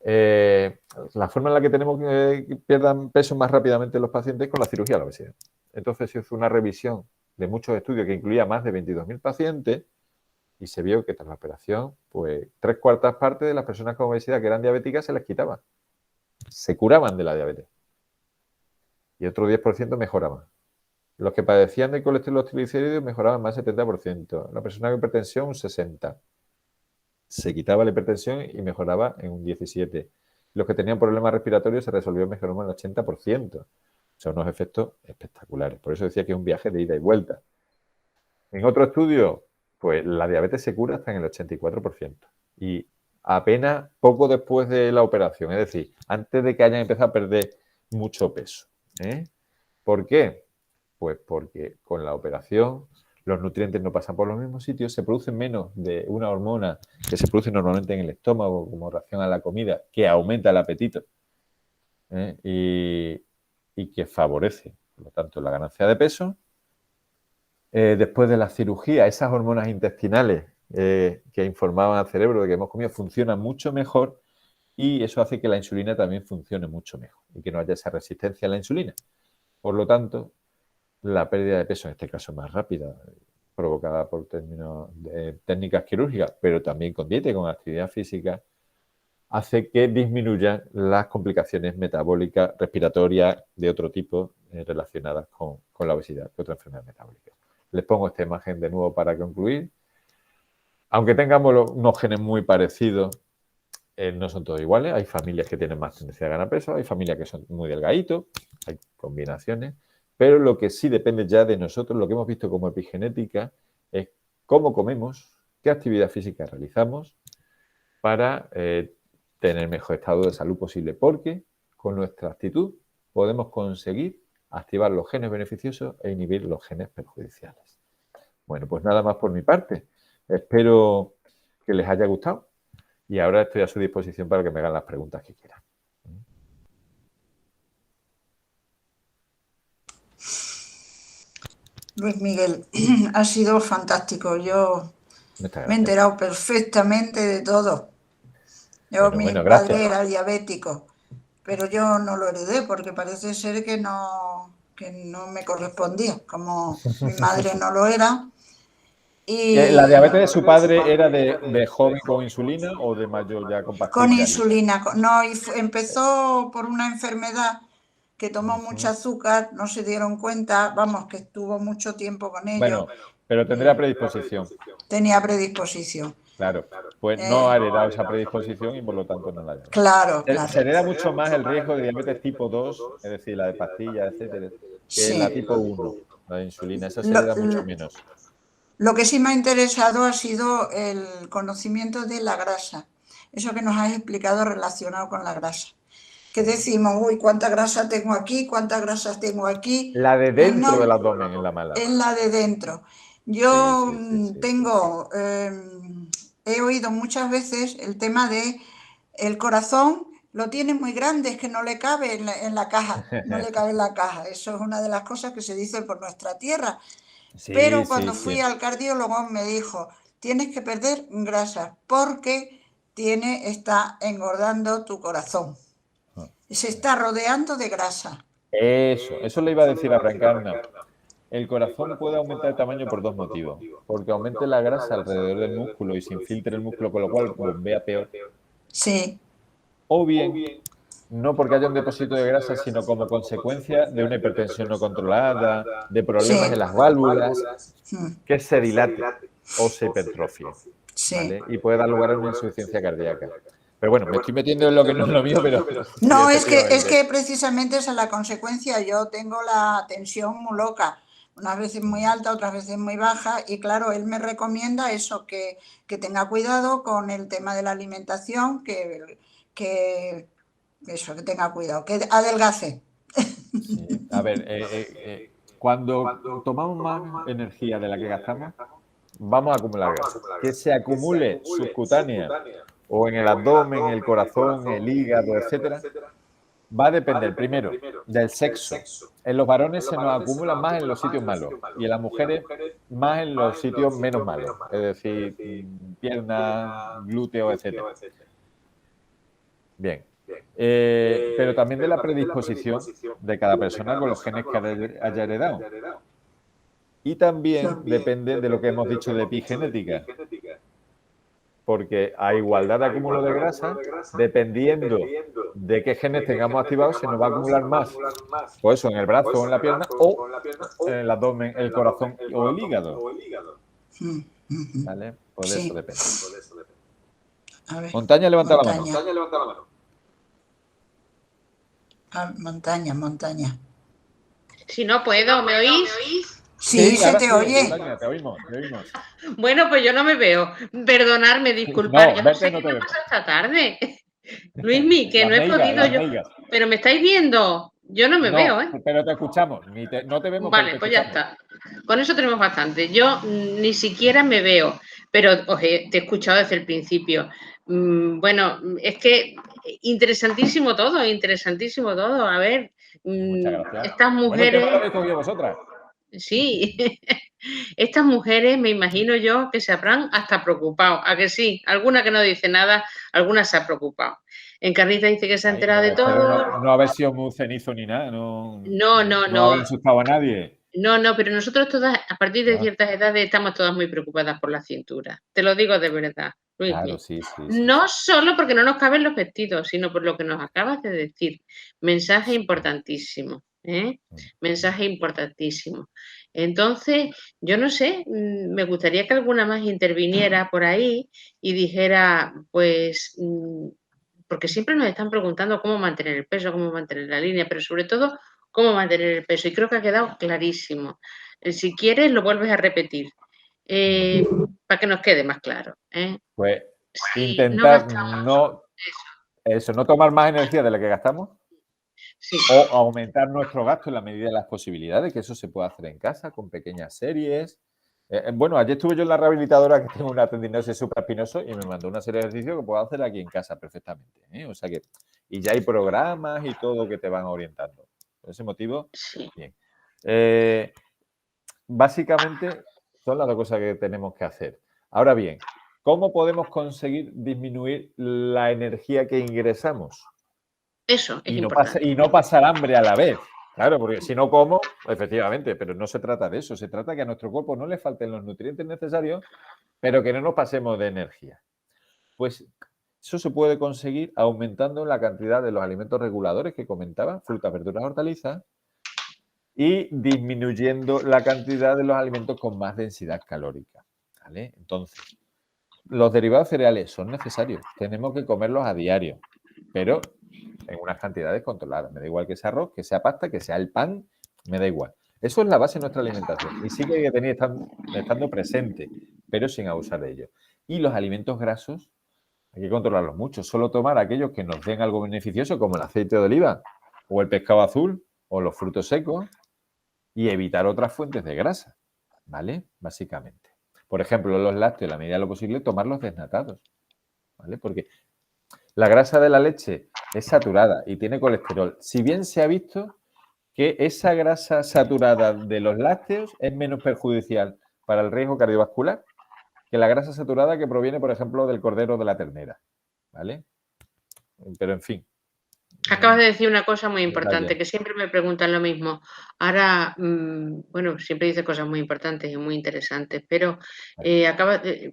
La forma en la que tenemos que pierdan peso más rápidamente los pacientes es con la cirugía de la obesidad. Entonces se hizo una revisión de muchos estudios que incluía más de 22.000 pacientes y se vio que tras la operación, pues 3/4 partes de las personas con obesidad que eran diabéticas se les quitaba. Se curaban de la diabetes. Y otro 10% mejoraban. Los que padecían de colesterol triglicéridos mejoraban más del 70%. La persona con hipertensión un 60%. Se quitaba la hipertensión y mejoraba en un 17%. Los que tenían problemas respiratorios se resolvió mejor en un 80%. Son unos efectos espectaculares. Por eso decía que es un viaje de ida y vuelta. En otro estudio, pues la diabetes se cura hasta en el 84%. Y apenas poco después de la operación, es decir, antes de que hayan empezado a perder mucho peso. ¿Por qué? Pues porque con la operación los nutrientes no pasan por los mismos sitios, se produce menos de una hormona que se produce normalmente en el estómago como reacción a la comida, que aumenta el apetito y que favorece, por lo tanto, la ganancia de peso. Después de la cirugía, esas hormonas intestinales que informaban al cerebro de que hemos comido funcionan mucho mejor y eso hace que la insulina también funcione mucho mejor y que no haya esa resistencia a la insulina. Por lo tanto, la pérdida de peso, en este caso más rápida, provocada por términos de técnicas quirúrgicas, pero también con dieta y con actividad física, hace que disminuyan las complicaciones metabólicas, respiratorias de otro tipo relacionadas con la obesidad, que otra enfermedad metabólica. Les pongo esta imagen de nuevo para concluir. Aunque tengamos unos genes muy parecidos, no son todos iguales. Hay familias que tienen más tendencia a ganar peso, hay familias que son muy delgaditos, hay combinaciones. Pero lo que sí depende ya de nosotros, lo que hemos visto como epigenética, es cómo comemos, qué actividad física realizamos para tener el mejor estado de salud posible. Porque con nuestra actitud podemos conseguir activar los genes beneficiosos e inhibir los genes perjudiciales. Bueno, pues nada más por mi parte. Espero que les haya gustado y ahora estoy a su disposición para que me hagan las preguntas que quieran. Luis Miguel, ha sido fantástico. Yo Me he enterado perfectamente de todo. Mi Bueno, padre gracias. era diabético, pero yo no lo heredé porque parece ser que no me correspondía, como mi madre no lo era. ¿La Y diabetes de su padre era de joven con insulina o de mayor ya con con pastillas? insulina, no, empezó por una enfermedad que tomó mucho Ujú. azúcar, no se dieron cuenta, vamos, que estuvo mucho tiempo con ello, Bueno, pero tendría predisposición, tenía predisposición. claro. Pues no ha heredado esa predisposición y por lo tanto no la lleva. Claro, Se claro. hereda mucho más el riesgo de diabetes tipo 2, es decir, la de pastillas, etcétera, que la Sí. tipo 1, la de insulina. Esa se Lo, hereda mucho menos. lo que sí me ha interesado ha sido el conocimiento de la grasa. Eso que nos has explicado relacionado con la grasa. Que decimos, uy, cuánta grasa tengo aquí, cuántas grasas tengo aquí, La de y dentro del no, abdomen es la mala. es la de dentro. Sí, Yo sí, sí, sí, sí. he oído muchas veces el tema de el corazón lo tiene muy grande, es que no le cabe en la caja, no le cabe en la caja. Eso es una de las cosas que se dice por nuestra tierra. Sí, Pero sí, cuando fui sí. al cardiólogo me dijo, tienes que perder grasa porque está engordando tu corazón. Se está rodeando de grasa. Eso le iba a decir a Brancarna. El corazón puede aumentar de tamaño por dos motivos. Porque aumente la grasa alrededor del músculo y se infiltre el músculo, con lo cual bombea peor. Sí, O bien, no porque haya un depósito de grasa, sino como consecuencia de una hipertensión no controlada, de problemas en las válvulas, que se dilate o se hipertrofie, sí. ¿vale? Y puede dar lugar a una insuficiencia cardíaca. Pero bueno, me estoy metiendo en lo que no es lo mío, pero sí, No, es efectivamente. que precisamente esa es la consecuencia. Yo tengo la tensión muy loca, unas veces muy alta, otras veces muy baja, y claro, él me recomienda eso, que tenga cuidado con el tema de la alimentación, que eso, que tenga cuidado, que adelgace. Sí. A ver, cuando tomamos más energía de la que gastamos, vamos a acumular grasa. Que se acumule subcutánea o en el abdomen, el corazón, el hígado, etcétera, va a depender primero del sexo. En los varones se nos acumula más en los sitios malos y en las mujeres más en los sitios menos malos, es decir, piernas, glúteos, etcétera. Bien. Pero también de la predisposición de cada persona con los genes que haya heredado. Y también depende de lo que hemos dicho de epigenética, porque a igualdad de acúmulo de grasa, dependiendo de qué genes tengamos activados, se nos va a acumular más, pues eso, en el brazo o en la pierna, o en el abdomen, el corazón o el hígado, ¿vale? Pues de eso Sí, depende. a ver, Montaña, levanta la mano. montaña. Ah, montaña, montaña. Si no puedo, ¿me oís? Sí, Sí, se ahora te sí, oye. Montaña, te oímos, te oímos. Bueno, pues yo no me veo. Perdonarme, disculpar. No, Yo no verte sé no qué te me ha vemos. pasado esta tarde. Luismi, que no he podido Las yo. meigas. Pero me estáis viendo. Yo no me veo, No, ¿eh? pero te escuchamos. No te vemos, pero te Vale, pues ya escuchamos. está. Con eso tenemos bastante. Yo ni siquiera me veo, pero oye, te he escuchado desde el principio. Bueno, es que interesantísimo todo, interesantísimo todo. A ver, Muchas gracias. estas Bueno, ¿qué mujeres, mal habéis cogido vosotras? sí, estas mujeres me imagino yo que se habrán hasta preocupado. ¿A que sí? Alguna que no dice nada, alguna se ha preocupado. Encarnita dice que se ha Ay, enterado de espero todo. no haber sido muy cenizo ni nada. No, No, no, no haber no. asustado a nadie. No, no, pero nosotros todas, a partir de Ah, ciertas edades, estamos todas muy preocupadas por la cintura. Te lo digo de verdad, claro, Luismi. sí, sí, sí, No sí. solo porque no nos caben los vestidos, sino por lo que nos acabas de decir. Mensaje importantísimo, ¿eh? Mensaje importantísimo. Entonces, yo no sé, me gustaría que alguna más interviniera por ahí y dijera, pues, porque siempre nos están preguntando cómo mantener el peso, cómo mantener la línea, pero sobre todo cómo mantener el peso. Y creo que ha quedado clarísimo. Si quieres, lo vuelves a repetir, eh, para que nos quede más claro, ¿eh? Pues Si no intentar gastamos no tomar más energía de la que gastamos sí, o aumentar nuestro gasto en la medida de las posibilidades, que eso se puede hacer en casa con pequeñas series. Bueno, ayer estuve yo en la rehabilitadora que tengo una tendinosis supraespinoso y me mandó una serie de ejercicios que puedo hacer aquí en casa perfectamente. O sea que, y ya hay programas y todo que te van orientando. Por ese motivo, sí. bien. Básicamente son las dos cosas que tenemos que hacer. Ahora bien, ¿cómo podemos conseguir disminuir la energía que ingresamos? Eso es Y importante. no pasar hambre a la vez. Claro, porque si no como, efectivamente, pero no se trata de eso. Se trata de que a nuestro cuerpo no le falten los nutrientes necesarios, pero que no nos pasemos de energía. Pues eso se puede conseguir aumentando la cantidad de los alimentos reguladores que comentaba, frutas, verduras, hortalizas, y disminuyendo la cantidad de los alimentos con más densidad calórica. ¿Vale? Entonces, los derivados cereales son necesarios. Tenemos que comerlos a diario, pero en unas cantidades controladas. Me da igual que sea arroz, que sea pasta, que sea el pan, me da igual. Eso es la base de nuestra alimentación y sí que hay que tener estando presente, pero sin abusar de ello. Y los alimentos grasos hay que controlarlos mucho. Solo tomar aquellos que nos den algo beneficioso, como el aceite de oliva o el pescado azul o los frutos secos, y evitar otras fuentes de grasa, ¿vale? Básicamente. Por ejemplo, los lácteos, en la medida de lo posible, tomarlos desnatados, ¿vale? Porque la grasa de la leche es saturada y tiene colesterol. Si bien se ha visto que esa grasa saturada de los lácteos es menos perjudicial para el riesgo cardiovascular que la grasa saturada que proviene, por ejemplo, del cordero o de la ternera, ¿vale? Pero, en fin. Acabas de decir una cosa muy importante, Detalle. que siempre me preguntan lo mismo. Ahora, bueno, siempre dices cosas muy importantes y muy interesantes, pero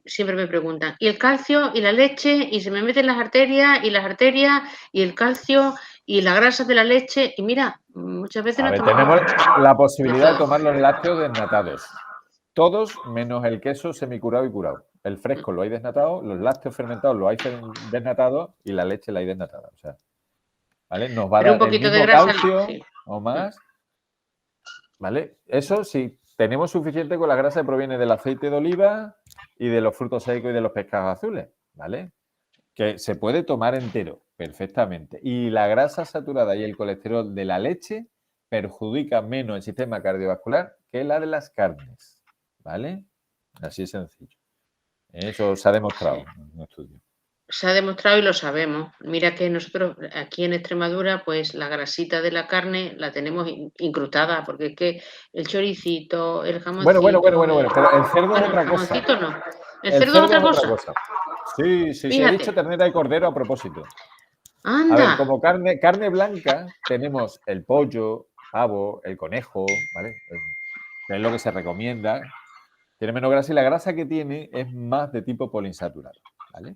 siempre me preguntan, ¿y el calcio y la leche? Y se me meten las arterias y el calcio y la grasa de la leche. Y mira, muchas veces A no ver, estamos tenemos la posibilidad de todo. tomar los lácteos desnatados. Todos menos el queso semicurado y curado. El fresco lo hay desnatado, los lácteos fermentados lo hay desnatados y la leche la hay desnatada. O sea, ¿vale? Nos va a Pero un dar el poquito de mismo grasa, calcio sí. o más, ¿vale? Eso sí, tenemos suficiente con la grasa que proviene del aceite de oliva y de los frutos secos y de los pescados azules, ¿vale? Que se puede tomar entero, perfectamente. Y la grasa saturada y el colesterol de la leche perjudica menos el sistema cardiovascular que la de las carnes, ¿vale? Así es sencillo. Eso se ha demostrado en un estudio. Se ha demostrado y lo sabemos. Mira que nosotros aquí en Extremadura, pues la grasita de la carne la tenemos incrustada, porque es que el choricito, el Bueno, jamoncito, pero el cerdo es bueno, el otra cosa. jamoncito no. El El cerdo es cerdo otra es otra cosa. cosa. Sí, sí, sí, he dicho Fíjate, ternera y cordero a propósito. A ver, anda. como carne blanca, tenemos el pollo, pavo, el conejo, ¿vale? Que es lo que se recomienda. Tiene menos grasa y la grasa que tiene es más de tipo poliinsaturado, ¿vale?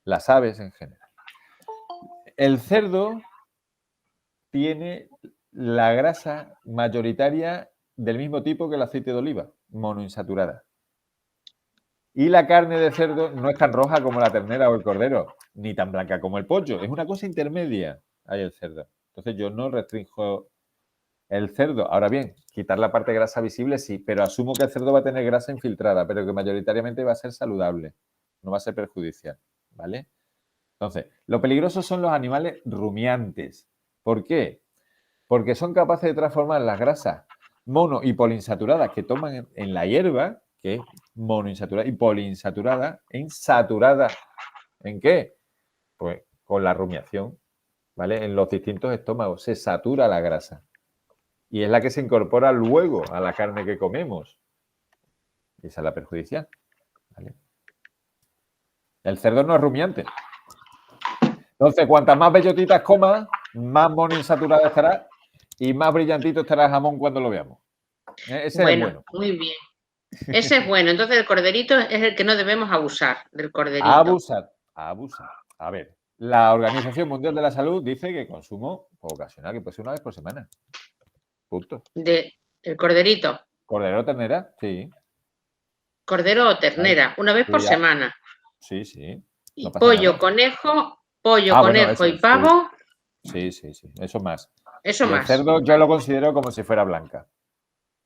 Las aves en general. El cerdo tiene la grasa mayoritaria del mismo tipo que el aceite de oliva, monoinsaturada. Y la carne de cerdo no es tan roja como la ternera o el cordero, ni tan blanca como el pollo. Es una cosa intermedia ahí el cerdo. Entonces yo no restringo el cerdo. Ahora bien, quitar la parte grasa visible sí, pero asumo que el cerdo va a tener grasa infiltrada, pero que mayoritariamente va a ser saludable, no va a ser perjudicial, ¿vale? Entonces, lo peligroso son los animales rumiantes. ¿Por qué? Porque son capaces de transformar las grasas mono y poliinsaturadas que toman en la hierba, que es monoinsaturada y poliinsaturada, en saturada. ¿En qué? Pues con la rumiación, ¿vale? En los distintos estómagos se satura la grasa. Y es la que se incorpora luego a la carne que comemos. Y esa es la perjudicial, ¿vale? El cerdo no es rumiante. Entonces, cuantas más bellotitas comas, más monoinsaturada estará y más brillantito estará el jamón cuando lo veamos. Ese es bueno. Muy bien. Ese es bueno. Entonces el corderito es el que no debemos abusar, del A corderito. abusar, a abusar. A ver, la Organización Mundial de la Salud dice que consumo ocasional, que puede ser una vez por semana. Punto. El corderito. Cordero, ternera, sí. Cordero o ternera, una vez por Cuidado. semana. Sí, sí. Y No pasa pollo, nada. conejo Bueno, eso, y pavo. sí. Eso más. Eso Y el más. cerdo yo lo considero como si fuera blanca.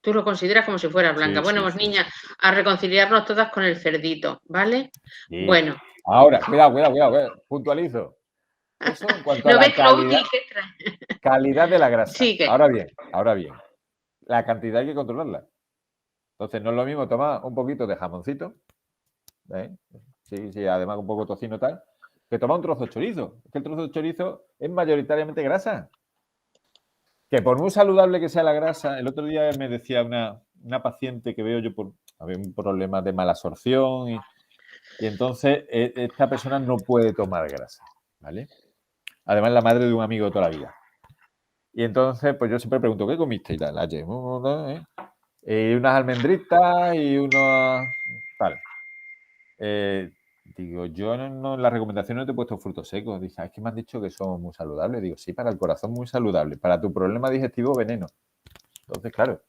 Tú lo consideras como si fuera blanca. Sí, Bueno, sí, pues sí, niña, sí. a reconciliarnos todas con el cerdito, ¿vale? Sí. Bueno. Ahora, cuidado. Puntualizo. Eso en cuanto a ¿No la ves, Claudia, qué trae? calidad de la grasa. Sigue. Ahora bien. La cantidad hay que controlarla. Entonces, no es lo mismo tomar un poquito de jamoncito, ¿eh? Sí, además un poco tocino tal, que tomar un trozo de chorizo. Es que el trozo de chorizo es mayoritariamente grasa. Que por muy saludable que sea la grasa, el otro día me decía una paciente que veo yo Había un problema de mala absorción y entonces esta persona no puede tomar grasa, ¿vale? Además, la madre de un amigo de toda la vida. Y entonces, pues yo siempre pregunto, ¿qué comiste? Y tal, ayer, y unas almendritas y unos tal. Digo, yo no, en la recomendación no te he puesto frutos secos. Dice, es que me han dicho que son muy saludables. Digo, sí, para el corazón muy saludable. Para tu problema digestivo, veneno. Entonces, claro.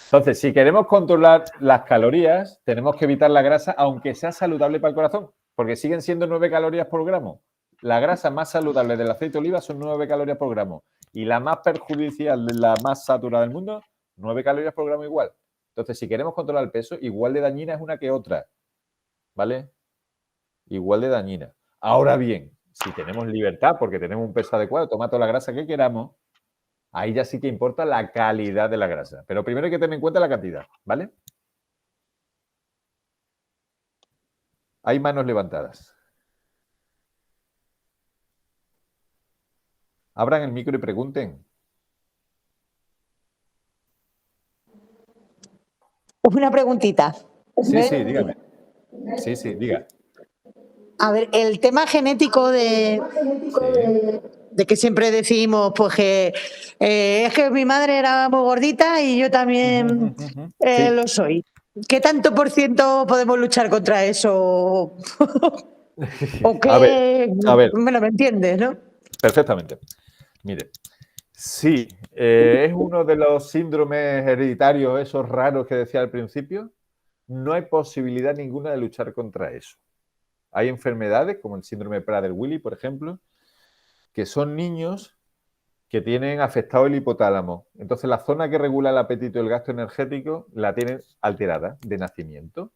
Entonces, si queremos controlar las calorías, tenemos que evitar la grasa, aunque sea saludable para el corazón, porque siguen siendo 9 calorías por gramo. La grasa más saludable del aceite de oliva son 9 calorías por gramo. Y la más perjudicial, la más saturada del mundo, 9 calorías por gramo igual. Entonces, si queremos controlar el peso, igual de dañina es una que otra. ¿Vale? Igual de dañina. Ahora bien, si tenemos libertad porque tenemos un peso adecuado, toma toda la grasa que queramos, ahí ya sí que importa la calidad de la grasa. Pero primero hay que tener en cuenta la cantidad, ¿vale? Hay manos levantadas. Abran el micro y pregunten. Una preguntita. Sí, dígame. Sí, diga. A ver, el tema genético de que siempre decimos, pues que es que mi madre era muy gordita y yo también Sí. lo soy. ¿Qué tanto por ciento podemos luchar contra eso? ¿O qué? A ver. ¿Me entiendes, no? Perfectamente. Mire, sí, es uno de los síndromes hereditarios, esos raros que decía al principio. No hay posibilidad ninguna de luchar contra eso. Hay enfermedades, como el síndrome de Prader-Willi, por ejemplo, que son niños que tienen afectado el hipotálamo. Entonces, la zona que regula el apetito y el gasto energético la tienen alterada de nacimiento.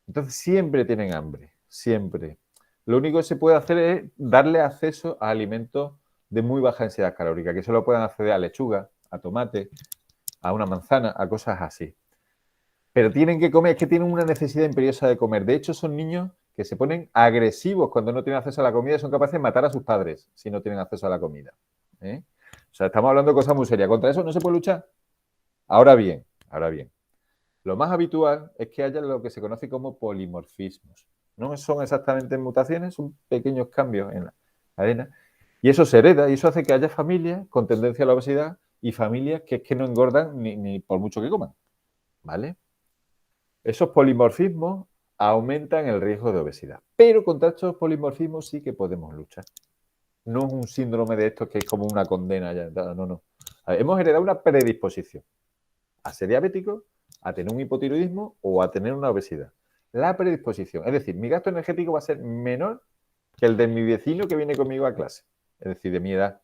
Entonces, siempre tienen hambre, siempre. Lo único que se puede hacer es darle acceso a alimentos de muy baja densidad calórica, que solo puedan acceder a lechuga, a tomate, a una manzana, a cosas así. Pero tienen que comer, es que tienen una necesidad imperiosa de comer. De hecho, son niños que se ponen agresivos cuando no tienen acceso a la comida y son capaces de matar a sus padres si no tienen acceso a la comida. O sea, estamos hablando de cosas muy serias. ¿Contra eso no se puede luchar? Ahora bien, lo más habitual es que haya lo que se conoce como polimorfismos. No son exactamente mutaciones, son pequeños cambios en la cadena. Y eso se hereda y eso hace que haya familias con tendencia a la obesidad y familias que es que no engordan ni por mucho que coman. ¿Vale? Esos polimorfismos aumentan el riesgo de obesidad. Pero contra estos polimorfismos sí que podemos luchar. No es un síndrome de estos que es como una condena. No. Hemos heredado una predisposición a ser diabético, a tener un hipotiroidismo o a tener una obesidad. La predisposición. Es decir, mi gasto energético va a ser menor que el de mi vecino que viene conmigo a clase. Es decir, de mi edad.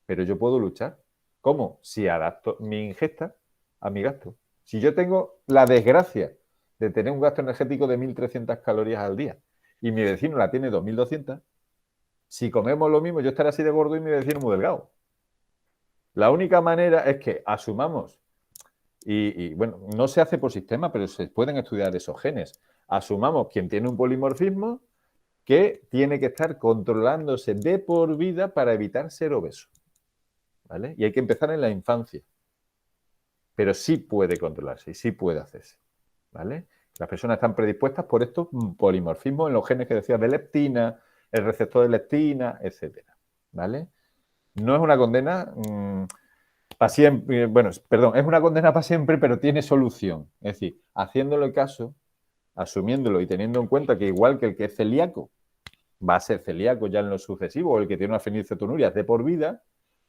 Pero yo puedo luchar. ¿Cómo? Si adapto mi ingesta a mi gasto. Si yo tengo la desgracia de tener un gasto energético de 1.300 calorías al día y mi vecino la tiene 2.200, si comemos lo mismo, yo estaré así de gordo y mi vecino muy delgado. La única manera es que asumamos, y bueno, no se hace por sistema, pero se pueden estudiar esos genes. Asumamos quien tiene un polimorfismo que tiene que estar controlándose de por vida para evitar ser obeso. ¿Vale? Y hay que empezar en la infancia. Pero sí puede controlarse y sí puede hacerse. ¿Vale? Las personas están predispuestas por estos polimorfismos en los genes que decía de leptina, el receptor de leptina, etcétera. ¿Vale? No es una condena para siempre, bueno, perdón, es una condena para siempre, pero tiene solución. Es decir, haciéndole caso, asumiéndolo y teniendo en cuenta que igual que el que es celíaco va a ser celíaco ya en lo sucesivo, o el que tiene una fenilcetonuria de por vida,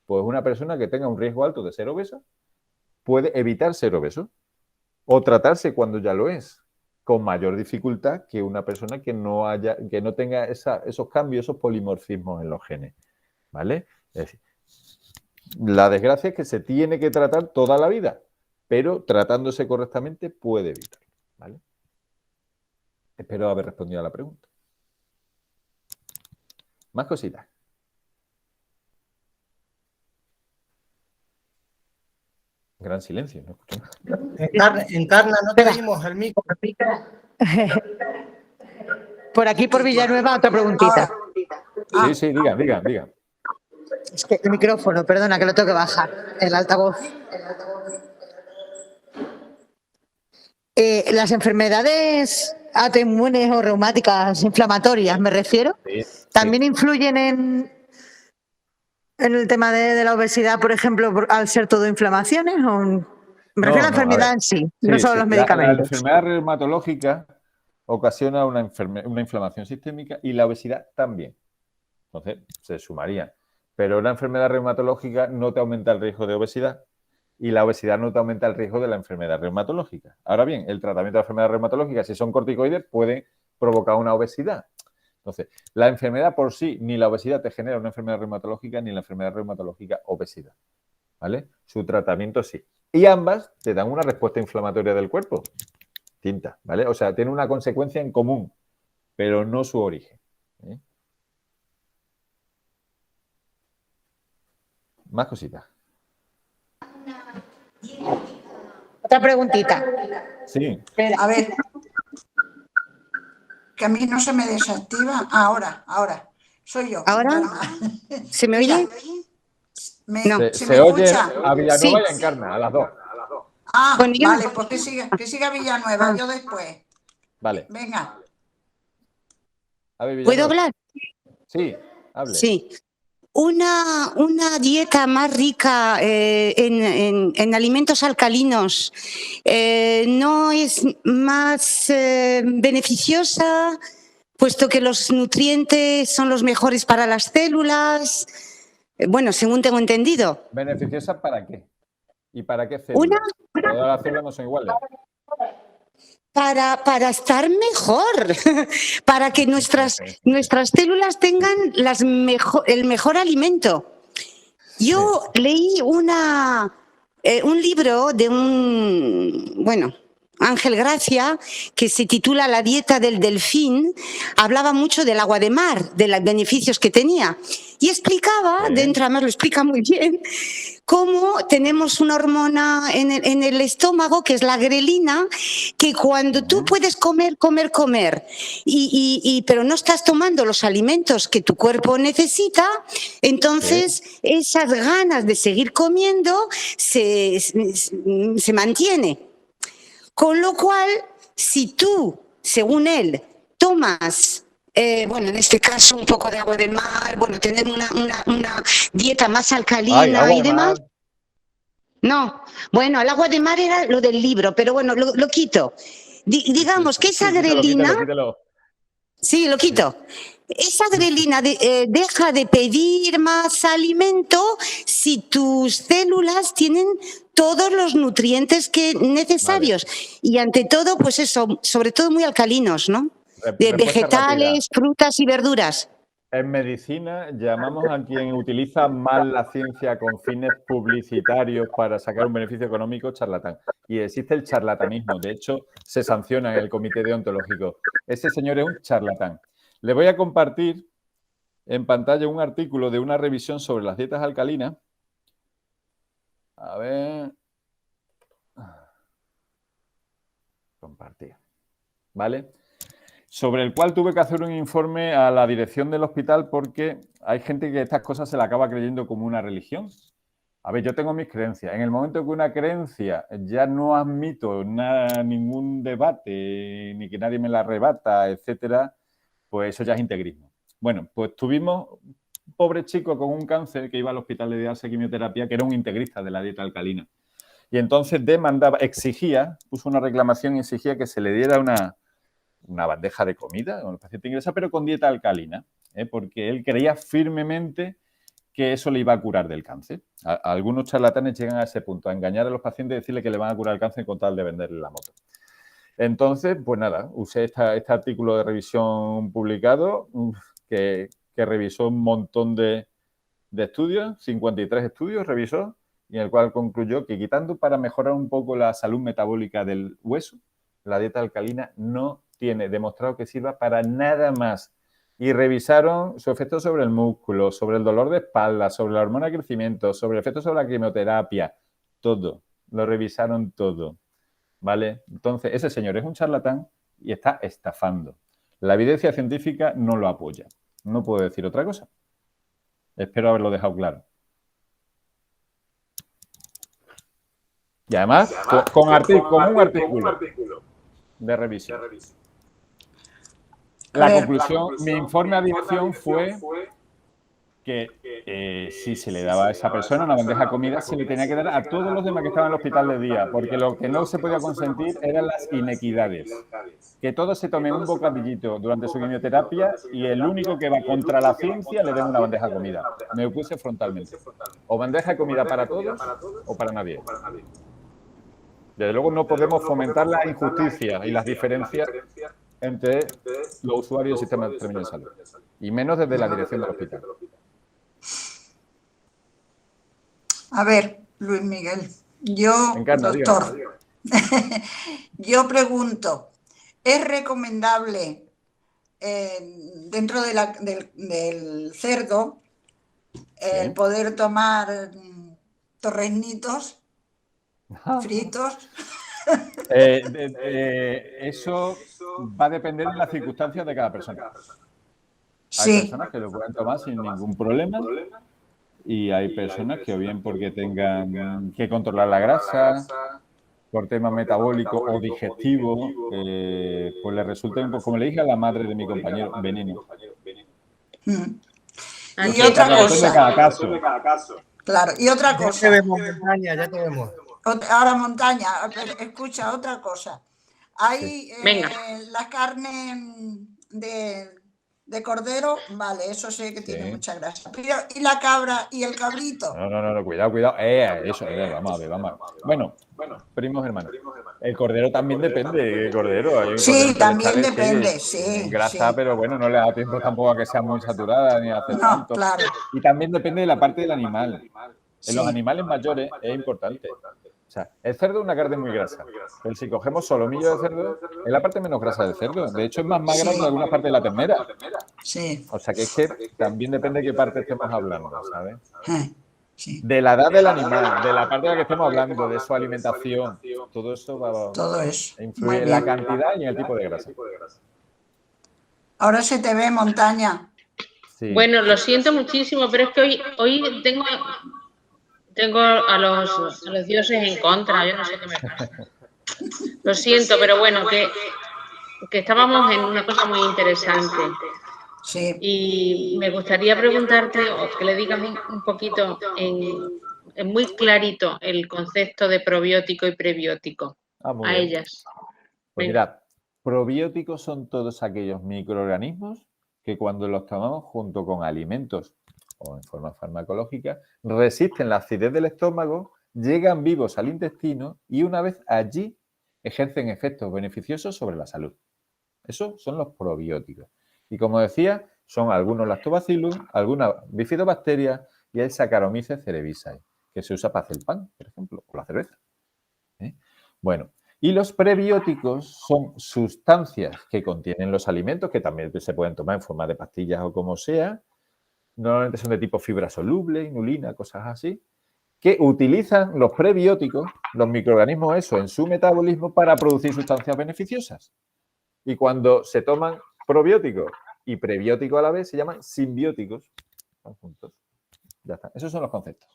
pues una persona que tenga un riesgo alto de ser obesa puede evitar ser obeso o tratarse cuando ya lo es, con mayor dificultad que una persona que no tenga esos cambios, esos polimorfismos en los genes. ¿Vale? Es decir, la desgracia es que se tiene que tratar toda la vida, pero tratándose correctamente puede evitarlo. ¿Vale? Espero haber respondido a la pregunta. Más cositas. Gran silencio, no escucho nada. Encarna, no te oímos el micro. Por aquí, por Villanueva, otra preguntita. Sí, diga. Es que el micrófono, perdona, que lo tengo que bajar, el altavoz. las enfermedades autoinmunes o reumáticas inflamatorias, me refiero, Sí, también influyen en el tema de la obesidad, por ejemplo, al ser todo inflamaciones. Me refiero a la a enfermedad ver. en sí, no Sí, solo sí. los La medicamentos. enfermedad reumatológica ocasiona una inflamación sistémica y la obesidad también. Entonces, se sumarían. Pero una enfermedad reumatológica no te aumenta el riesgo de obesidad y la obesidad no te aumenta el riesgo de la enfermedad reumatológica. Ahora bien, el tratamiento de la enfermedad reumatológica, si son corticoides, puede provocar una obesidad. Entonces, la enfermedad por sí, ni la obesidad te genera una enfermedad reumatológica, ni la enfermedad reumatológica obesidad. ¿Vale? Su tratamiento sí. Y ambas te dan una respuesta inflamatoria del cuerpo. Distinta, ¿vale? O sea, tiene una consecuencia en común, pero no su origen. ¿Eh? Más cositas. Otra preguntita. Sí. A ver, que a mí no se me desactiva. Ahora. Soy yo. ¿Ahora? Encarna. ¿Se me Mira, oye? No. ¿se me Se oye escucha? a Villanueva Sí. y a Encarna, a las dos. Bueno, yo no- Vale, pues que siga Villanueva, yo después. Vale. Venga. A ver, ¿Puedo Villanueva. hablar? Sí, hable. Sí. Una dieta más rica en alimentos alcalinos no es más beneficiosa, puesto que los nutrientes son los mejores para las células. Bueno, según tengo entendido. ¿Beneficiosa para qué? ¿Y para qué Una células? Todas las células no son iguales. para estar mejor, para que nuestras células tengan el mejor alimento. Yo leí un libro de Ángel Gracia, que se titula La dieta del delfín. Hablaba mucho del agua de mar, de los beneficios que tenía. Y explicaba, además lo explica muy bien, cómo tenemos una hormona en el estómago, que es la grelina, que cuando tú puedes comer, pero no estás tomando los alimentos que tu cuerpo necesita, entonces esas ganas de seguir comiendo se mantiene. Con lo cual, si tú, según él, tomas, en este caso un poco de agua de mar, tener una dieta más alcalina y demás. No, el agua de mar era lo del libro, pero bueno, lo quito. Digamos que esa grelina... Quítalo. Sí, lo quito. Esa grelina deja de pedir más alimento si tus células tienen todos los nutrientes necesarios. Vale. Y ante todo, pues eso, sobre todo muy alcalinos, ¿no? De vegetales, frutas y verduras. En medicina llamamos a quien utiliza mal la ciencia con fines publicitarios para sacar un beneficio económico charlatán. Y existe el charlatanismo. De hecho, se sanciona en el comité deontológico. Ese señor es un charlatán. Le voy a compartir en pantalla un artículo de una revisión sobre las dietas alcalinas. A ver. Compartir. ¿Vale? Sobre el cual tuve que hacer un informe a la dirección del hospital porque hay gente que estas cosas se la acaba creyendo como una religión. A ver, yo tengo mis creencias. En el momento que una creencia ya no admito ningún debate, ni que nadie me la rebata, etcétera, pues eso ya es integrismo. Bueno, pues tuvimos un pobre chico con un cáncer que iba al hospital de diálisis quimioterapia, que era un integrista de la dieta alcalina. Y entonces puso una reclamación y exigía que se le diera una bandeja de comida con el paciente ingresa, pero con dieta alcalina, porque él creía firmemente que eso le iba a curar del cáncer. Algunos charlatanes llegan a ese punto, a engañar a los pacientes y decirle que le van a curar el cáncer con tal de venderle la moto. Entonces, pues nada, usé este artículo de revisión publicado que revisó un montón de estudios, 53 estudios revisó, y en el cual concluyó que quitando para mejorar un poco la salud metabólica del hueso, la dieta alcalina no tiene demostrado que sirva para nada más. Y revisaron su efecto sobre el músculo, sobre el dolor de espalda, sobre la hormona de crecimiento, sobre el efecto sobre la quimioterapia, todo. Lo revisaron todo. ¿Vale? Entonces, ese señor es un charlatán y está estafando. La evidencia científica no lo apoya. No puedo decir otra cosa. Espero haberlo dejado claro. Y además, con un artículo. de revisión. A La ver. conclusión, mi informe a dirección fue que si se le daba a esa persona una bandeja de comida, se le tenía que dar a todos los demás que estaban en el hospital de día, porque lo que no se podía consentir eran las inequidades. Que todos se tomen un bocadillito durante su quimioterapia y el único que va contra la ciencia le den una bandeja de comida. Me opuse frontalmente. O bandeja de comida para todos o para nadie. Desde luego no podemos fomentar la injusticia y las diferencias entre los usuarios del sistema de términos de salud. Y menos desde la dirección del hospital. A ver, Luis Miguel, yo, Encarna, doctor, dígame. yo pregunto, ¿es recomendable dentro de del cerdo el poder tomar torreznitos fritos? Eso va a depender de las circunstancias de cada persona. Hay Sí, personas que lo pueden tomar sin ningún problema y hay personas que o bien porque tengan que controlar la grasa, por tema metabólico o digestivo, pues le resulta, como le dije a la madre de mi compañero, veneno. Y otra Depende de cada caso. claro, y otra Ya te cosa. vemos, Montaña, ya te vemos. Ahora, Montaña, escucha otra cosa. Hay Venga. la carne de cordero, vale, eso sé que tiene Sí. mucha grasa. Pero, ¿y la cabra y el cabrito? No, cuidado. Eso, vamos a ver. Bueno, primos hermanos. El cordero también depende, el cordero. Hay un Sí, cordero que le también sale, depende, sí, en grasa, sí. pero bueno, no le da tiempo tampoco a que sea muy saturada ni a hacer No, tanto. claro. Y también depende de la parte del animal. En los Sí. animales mayores es importante. O sea, el cerdo es una carne muy grasa, pero si cogemos solomillo de cerdo, es la parte menos grasa del cerdo. De hecho, es más magra Sí. que algunas partes de la ternera. Sí. O sea, que es que también depende de qué parte estemos hablando, ¿sabes? Sí. De la edad del animal, de la parte de la que estemos hablando, de su alimentación, todo eso va Todo eso. a Muy influir en la bien. cantidad y en el tipo de grasa. Ahora se te ve, Montaña. Sí. Bueno, lo siento muchísimo, pero es que hoy tengo a los dioses en contra, yo no sé qué me pasa. Lo siento, pero bueno, que estábamos en una cosa muy interesante. Sí. Y me gustaría preguntarte, o que le digas un poquito en muy clarito el concepto de probiótico y prebiótico Muy a bien. ellas. Pues Venga. mirad, probióticos son todos aquellos microorganismos que cuando los tomamos junto con alimentos o en forma farmacológica, resisten la acidez del estómago, llegan vivos al intestino y una vez allí ejercen efectos beneficiosos sobre la salud. Esos son los probióticos. Y como decía, son algunos lactobacillus, algunas bifidobacterias y el Saccharomyces cerevisiae, que se usa para hacer el pan, por ejemplo, o la cerveza. Bueno, y los prebióticos son sustancias que contienen los alimentos, que también se pueden tomar en forma de pastillas o como sea. Normalmente son de tipo fibra soluble, inulina, cosas así, que utilizan los prebióticos, los microorganismos en su metabolismo para producir sustancias beneficiosas. Y cuando se toman probióticos y prebióticos a la vez, se llaman simbióticos. Están juntos. Ya está. Esos son los conceptos.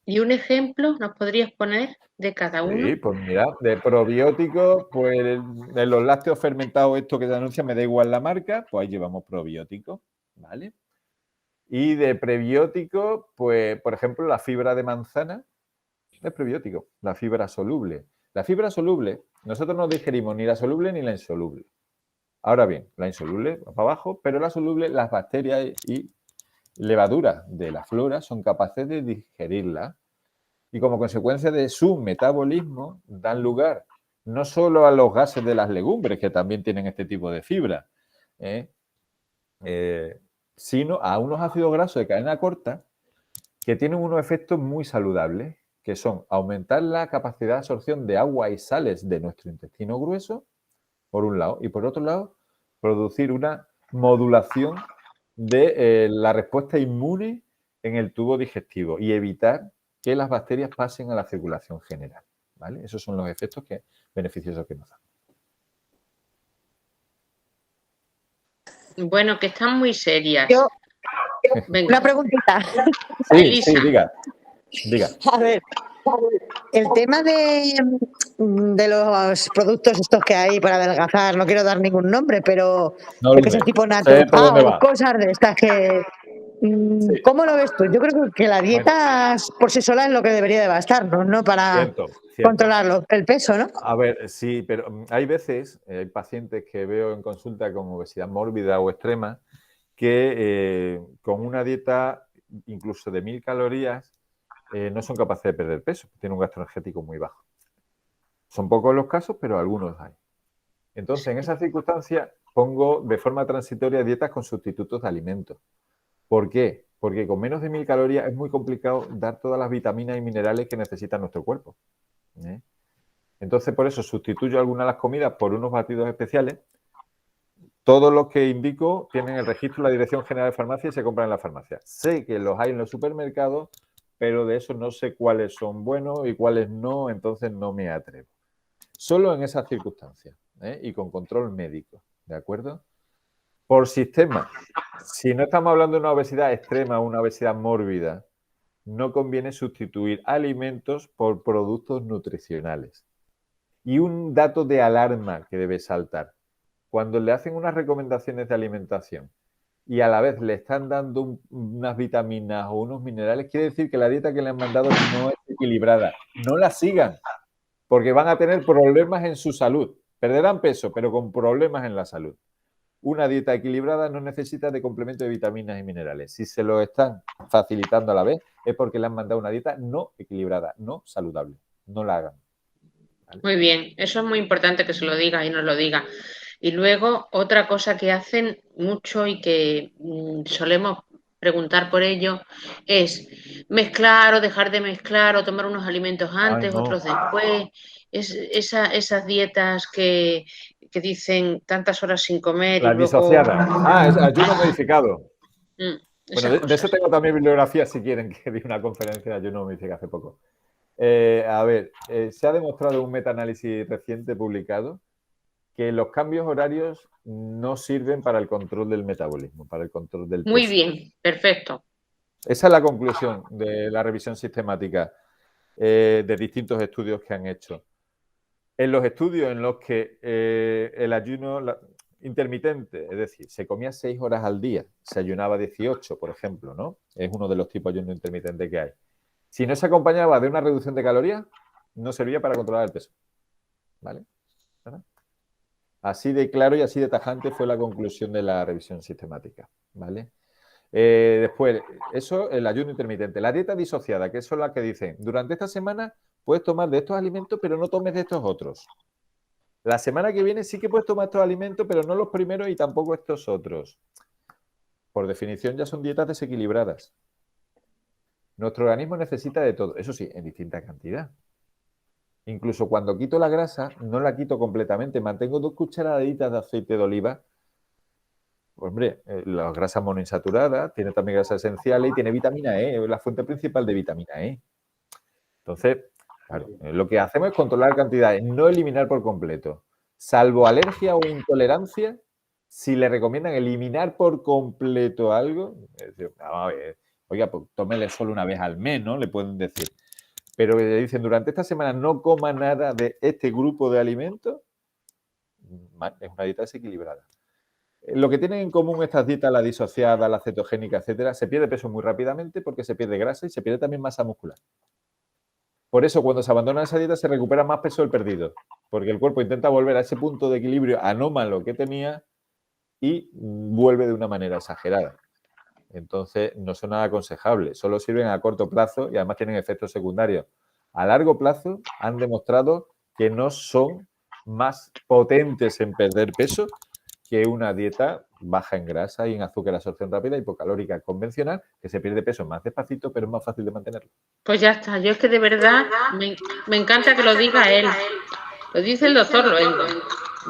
¿Y un ejemplo nos podrías poner de cada uno? Sí, pues mira, de probióticos, pues de los lácteos fermentados, esto que te anuncia, me da igual la marca, pues ahí llevamos probióticos, ¿vale? Y de prebióticos, pues, por ejemplo, la fibra de manzana es prebiótico, la fibra soluble. La fibra soluble, nosotros no digerimos ni la soluble ni la insoluble. Ahora bien, la insoluble va para abajo, pero la soluble, las bacterias y levaduras de la flora son capaces de digerirla y como consecuencia de su metabolismo dan lugar no solo a los gases de las legumbres, que también tienen este tipo de fibra, sino a unos ácidos grasos de cadena corta que tienen unos efectos muy saludables, que son aumentar la capacidad de absorción de agua y sales de nuestro intestino grueso, por un lado, y por otro lado, producir una modulación de la respuesta inmune en el tubo digestivo y evitar que las bacterias pasen a la circulación general, ¿vale? Esos son los efectos beneficiosos que nos dan. Bueno, que están muy serias. Venga. Una preguntita. Sí, diga. A ver, El tema de los productos estos que hay para adelgazar, no quiero dar ningún nombre, pero No yo lo que sé, sé. tipo Sé por dónde Natural, va. cosas de estas que... Sí. ¿Cómo lo ves tú? Yo creo que la dieta por sí sola es lo que debería de bastarnos, ¿no? Para Cierto. controlar el peso, ¿no? A ver, sí, pero hay veces, hay pacientes que veo en consulta con obesidad mórbida o extrema que con una dieta incluso de 1000 calorías no son capaces de perder peso, tienen un gasto energético muy bajo. Son pocos los casos, pero algunos hay. Entonces, en esas circunstancias pongo de forma transitoria dietas con sustitutos de alimentos. ¿Por qué? Porque con menos de 1000 calorías es muy complicado dar todas las vitaminas y minerales que necesita nuestro cuerpo. Entonces, por eso sustituyo algunas de las comidas por unos batidos especiales. Todos los que indico tienen el registro de la Dirección General de Farmacia y se compran en la farmacia. Sé que los hay en los supermercados, pero de eso no sé cuáles son buenos y cuáles no, entonces no me atrevo. Solo en esas circunstancias y con control médico, ¿de acuerdo? Por sistema, si no estamos hablando de una obesidad extrema o una obesidad mórbida, no conviene sustituir alimentos por productos nutricionales. Y un dato de alarma que debe saltar. Cuando le hacen unas recomendaciones de alimentación y a la vez le están dando unas vitaminas o unos minerales, quiere decir que la dieta que le han mandado no es equilibrada. No la sigan, porque van a tener problemas en su salud. Perderán peso, pero con problemas en la salud. Una dieta equilibrada no necesita de complemento de vitaminas y minerales. Si se lo están facilitando a la vez, es porque le han mandado una dieta no equilibrada, no saludable. No la hagan. ¿Vale? Muy bien, eso es muy importante que se lo diga y nos lo diga. Y luego, otra cosa que hacen mucho y que solemos preguntar por ello es mezclar o dejar de mezclar o tomar unos alimentos antes, no. otros después. Esas dietas que dicen tantas horas sin comer La y luego... disociada. Es ayuno modificado. Bueno, de eso cosas. tengo también bibliografía, si quieren, que di una conferencia de ayuno modificado hace poco. A ver, se ha demostrado un metaanálisis reciente publicado que los cambios horarios no sirven para el control del metabolismo, para el control del peso. Muy bien, perfecto. Esa es la conclusión de la revisión sistemática de distintos estudios que han hecho. En los estudios en los que el ayuno intermitente, es decir, se comía 6 horas al día, se ayunaba 18, por ejemplo, ¿no? Es uno de los tipos de ayuno intermitente que hay. Si no se acompañaba de una reducción de calorías, no servía para controlar el peso. ¿Vale? ¿Verdad? Así de claro y así de tajante fue la conclusión de la revisión sistemática. ¿Vale? Después, eso, el ayuno intermitente. La dieta disociada, que son las que dicen, durante esta semana puedes tomar de estos alimentos, pero no tomes de estos otros. La semana que viene sí que puedes tomar estos alimentos, pero no los primeros y tampoco estos otros. Por definición ya son dietas desequilibradas. Nuestro organismo necesita de todo, eso sí, en distinta cantidad. Incluso cuando quito la grasa, no la quito completamente, mantengo 2 cucharaditas de aceite de oliva. Hombre, la grasa monoinsaturada, tiene también grasa esencial y tiene vitamina E, es la fuente principal de vitamina E. Entonces, claro, lo que hacemos es controlar cantidades, no eliminar por completo. Salvo alergia o intolerancia, si le recomiendan eliminar por completo algo, es decir, a ver, oiga, pues tómele solo una vez al mes, ¿no? Le pueden decir. Pero le dicen, durante esta semana no coma nada de este grupo de alimentos, es una dieta desequilibrada. Lo que tienen en común estas dietas, la disociada, la cetogénica, etcétera, se pierde peso muy rápidamente porque se pierde grasa y se pierde también masa muscular. Por eso, cuando se abandona esa dieta, se recupera más peso del perdido, porque el cuerpo intenta volver a ese punto de equilibrio anómalo que tenía y vuelve de una manera exagerada. Entonces, no son nada aconsejables, solo sirven a corto plazo y además tienen efectos secundarios. A largo plazo han demostrado que no son más potentes en perder peso que una dieta baja en grasa y en azúcar de absorción rápida, hipocalórica convencional, que se pierde peso más despacito, pero es más fácil de mantenerlo. Pues ya está, yo es que de verdad me encanta que lo diga él. Lo dice el doctor Luengo.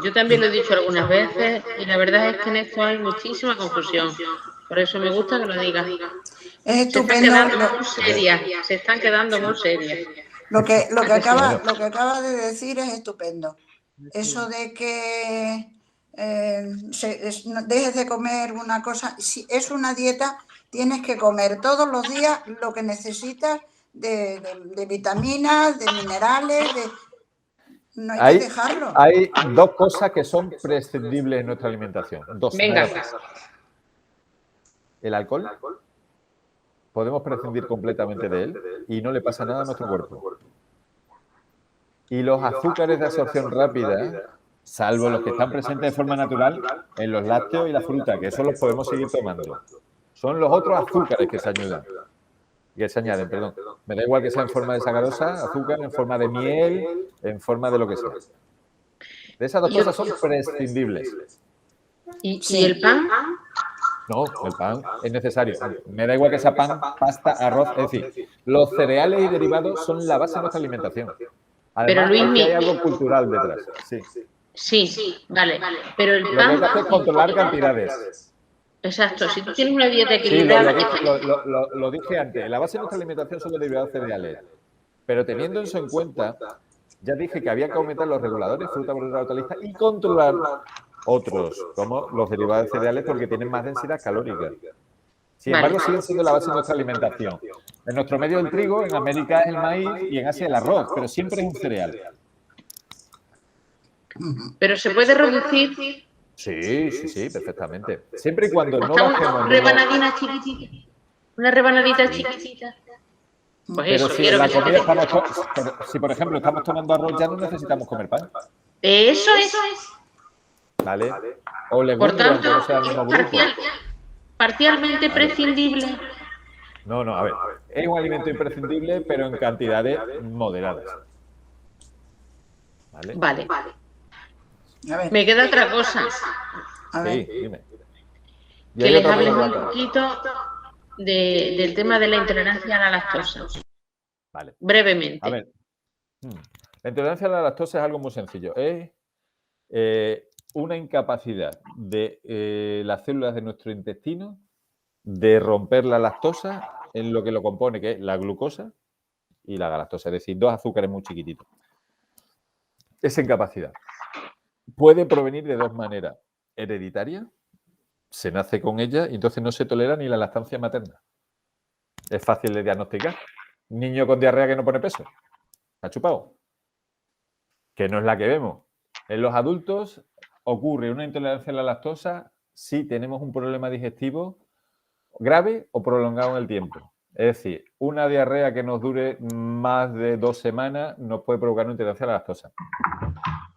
Yo también lo he dicho algunas veces y la verdad es que en esto hay muchísima confusión. Por eso me gusta que lo diga. Es estupendo. Se están quedando muy serias. Lo que acaba de decir es estupendo. Eso de que dejes de comer una cosa, si es una dieta, tienes que comer todos los días lo que necesitas de vitaminas, de minerales, no hay que dejarlo. Hay dos cosas que son prescindibles en nuestra alimentación. Dos. Venga. El alcohol. Podemos prescindir completamente de él y no le pasa nada a nuestro cuerpo. Y los azúcares de absorción rápida, salvo los que están presentes de forma natural en los lácteos y la fruta, que eso los podemos seguir tomando. Son los otros azúcares que se añaden, perdón. Me da igual que sea en forma de sacarosa, azúcar, en forma de miel, en forma de lo que sea. De esas dos cosas son prescindibles. ¿Y el pan? No, el pan es necesario. Me da igual que sea pan, pasta, arroz. Es decir, los cereales y derivados son la base de nuestra alimentación. Además, Pero, Luis, hay algo cultural detrás. Sí, vale. Pero el Lo pan... que hay que hacer es controlar cantidades. Exacto. Si tú tienes una dieta equilibrada... Lo dije antes. La base de nuestra alimentación son los derivados cereales. Pero teniendo eso en cuenta, ya dije que había que aumentar los reguladores, fruta, verdura, hortalizas, y controlar otros, como los derivados cereales, porque tienen más densidad calórica. Sin embargo, siguen siendo la base de nuestra alimentación. En nuestro medio el trigo, en América es el maíz y en Asia el arroz, pero siempre es un cereal. Pero se puede reducir... Sí, perfectamente. Siempre y cuando no hasta bajemos... una rebanadita chiquitita. Una rebanadita chiquitita. Pues pero eso, si en la comida si por ejemplo estamos tomando arroz, ya no necesitamos comer pan. Eso es. ¿Vale? O Por legumbres, tanto, aunque no sea el mismo grupo. Parcialmente prescindible. No, a ver. Es un alimento imprescindible, pero en cantidades moderadas. Vale. A ver. Me queda otra cosa. A ver. Sí, dime. Que les hables un poquito del tema de la intolerancia a la lactosa. Vale. Brevemente. A ver. La intolerancia a la lactosa es algo muy sencillo. Es una incapacidad de las células de nuestro intestino de romper la lactosa en lo que lo compone, que es la glucosa y la galactosa, es decir, dos azúcares muy chiquititos. Esa incapacidad puede provenir de dos maneras. Hereditaria, se nace con ella y entonces no se tolera ni la lactancia materna. Es fácil de diagnosticar. Niño con diarrea que no pone peso. ¿Ha chupado? Que no es la que vemos. En los adultos ocurre una intolerancia a la lactosa si tenemos un problema digestivo grave o prolongado en el tiempo. Es decir, una diarrea que nos dure más de 2 semanas nos puede provocar una intolerancia a la lactosa.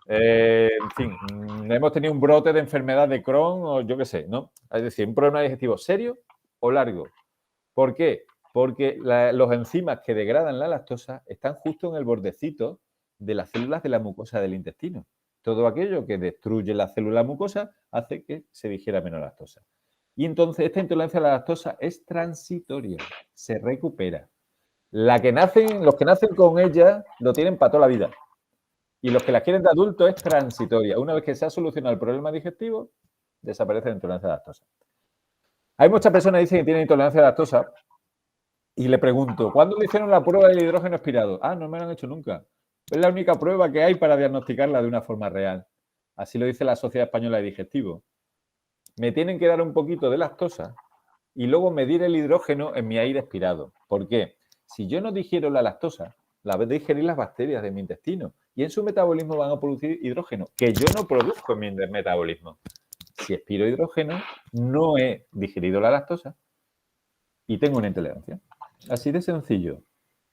En fin, hemos tenido un brote de enfermedad de Crohn o yo qué sé, ¿no? Es decir, un problema digestivo serio o largo. ¿Por qué? Porque los enzimas que degradan la lactosa están justo en el bordecito de las células de la mucosa del intestino. Todo aquello que destruye la célula mucosa hace que se digiera menos lactosa. Y entonces esta intolerancia a la lactosa es transitoria, se recupera. Los que nacen con ella lo tienen para toda la vida. Y los que la quieren de adulto es transitoria. Una vez que se ha solucionado el problema digestivo, desaparece la intolerancia a la lactosa. Hay muchas personas que dicen que tienen intolerancia a la lactosa y le pregunto, ¿cuándo le hicieron la prueba del hidrógeno expirado? Ah, no me la han hecho nunca. Es la única prueba que hay para diagnosticarla de una forma real. Así lo dice la Sociedad Española de Digestivo. Me tienen que dar un poquito de lactosa y luego medir el hidrógeno en mi aire expirado. ¿Por qué? Si yo no digiero la lactosa, la voy a digerir las bacterias de mi intestino y en su metabolismo van a producir hidrógeno, que yo no produzco en mi metabolismo. Si expiro hidrógeno, no he digerido la lactosa y tengo una intolerancia. Así de sencillo.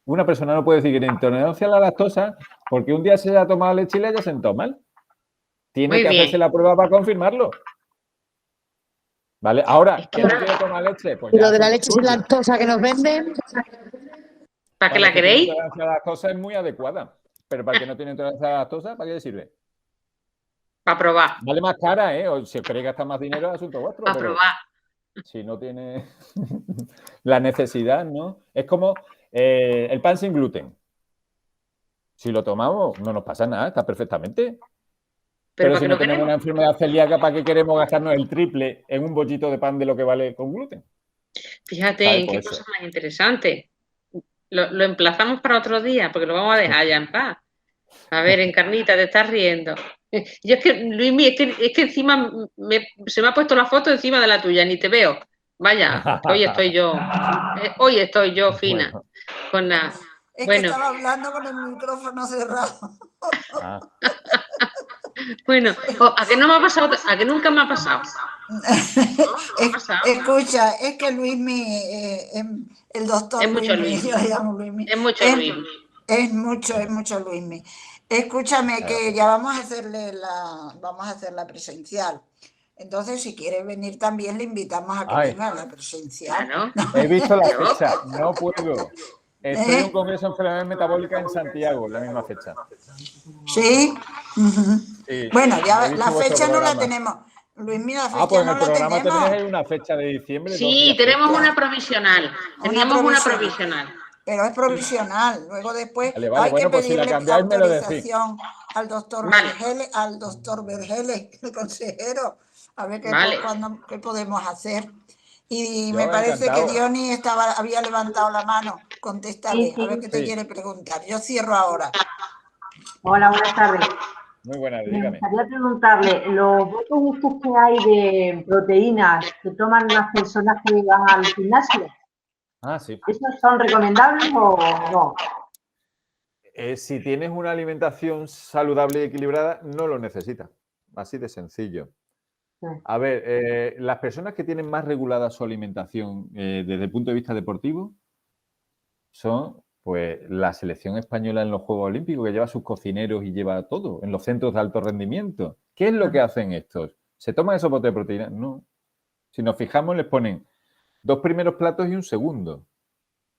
Una persona no puede decir que tiene intolerancia a la lactosa porque un día se ha tomado leche y le haya sentado mal. Tiene que hacerse la prueba para confirmarlo. ¿Vale? Ahora, ¿quién no quiere tomar leche? Pues y lo de la leche sin lactosa que nos venden. ¿Para qué la queréis? La intolerancia a la lactosa es muy adecuada. Pero para el que no tiene intolerancia a la lactosa, ¿para qué le sirve? Para probar. Vale más cara, ¿eh? O si os queréis gastar más dinero, es asunto vuestro. Para probar. Si no tiene la necesidad, ¿no? Es como el pan sin gluten. Si lo tomamos, no nos pasa nada, está perfectamente. Pero si no tenemos una enfermedad celíaca, ¿para qué queremos gastarnos el triple en un bollito de pan de lo que vale con gluten? Fíjate, ¿vale? Qué cosa más interesante. Lo emplazamos para otro día, porque lo vamos a dejar ya en paz. A ver, Encarnita, te estás riendo. Yo es que, Luismi, es que encima se me ha puesto la foto encima de la tuya, ni te veo. Vaya, hoy estoy yo fina. Bueno. Con la... Es Bueno. que estaba hablando con el micrófono cerrado. Ah. Bueno, ¿a que no me ha pasado? ¿A que nunca me ha pasado? ¿No? ¿No ha pasado? Escucha, es que Luismi, el doctor Es mucho Luismi, yo le llamo Luismi. Es mucho Luismi. Es mucho Luismi. Escúchame, que ya vamos a hacer la presencial. Entonces, si quieres venir también, le invitamos a que venga a la presencial. Claro. He visto la fecha, no puedo. Estoy en un congreso de enfermedades metabólicas en Santiago, la misma fecha. ¿Sí? Sí. Bueno, ya He visto la vuestro fecha no la programa. tenemos. Luis, mira, la fecha Pues en no el la programa tenemos. tenéis una fecha de diciembre. 2 Sí, días tenemos después. una provisional. Teníamos una provisional. Pero es provisional. Luego después Vale, hay bueno, que pues si la pedirle cambiáis me lo decís. autorización al doctor Vale. Vergeles, el consejero, a ver Vale. qué podemos hacer. Y Yo me parece encantado. que Diony había levantado la mano. Contéstale, a ver qué te quiere preguntar. Yo cierro ahora. Hola, buenas tardes. Muy buena, Me dígame. gustaría preguntarle, los votos estos que hay de proteínas que toman las personas que van al gimnasio, Sí. ¿esos son recomendables o no? Si tienes una alimentación saludable y equilibrada, no lo necesitas. Así de sencillo. Sí. A ver, las personas que tienen más regulada su alimentación desde el punto de vista deportivo son pues la selección española en los Juegos Olímpicos, que lleva sus cocineros y lleva todo, en los centros de alto rendimiento. ¿Qué es lo que hacen estos? ¿Se toman esos botes de proteína? No. Si nos fijamos, les ponen 2 primeros platos y un segundo.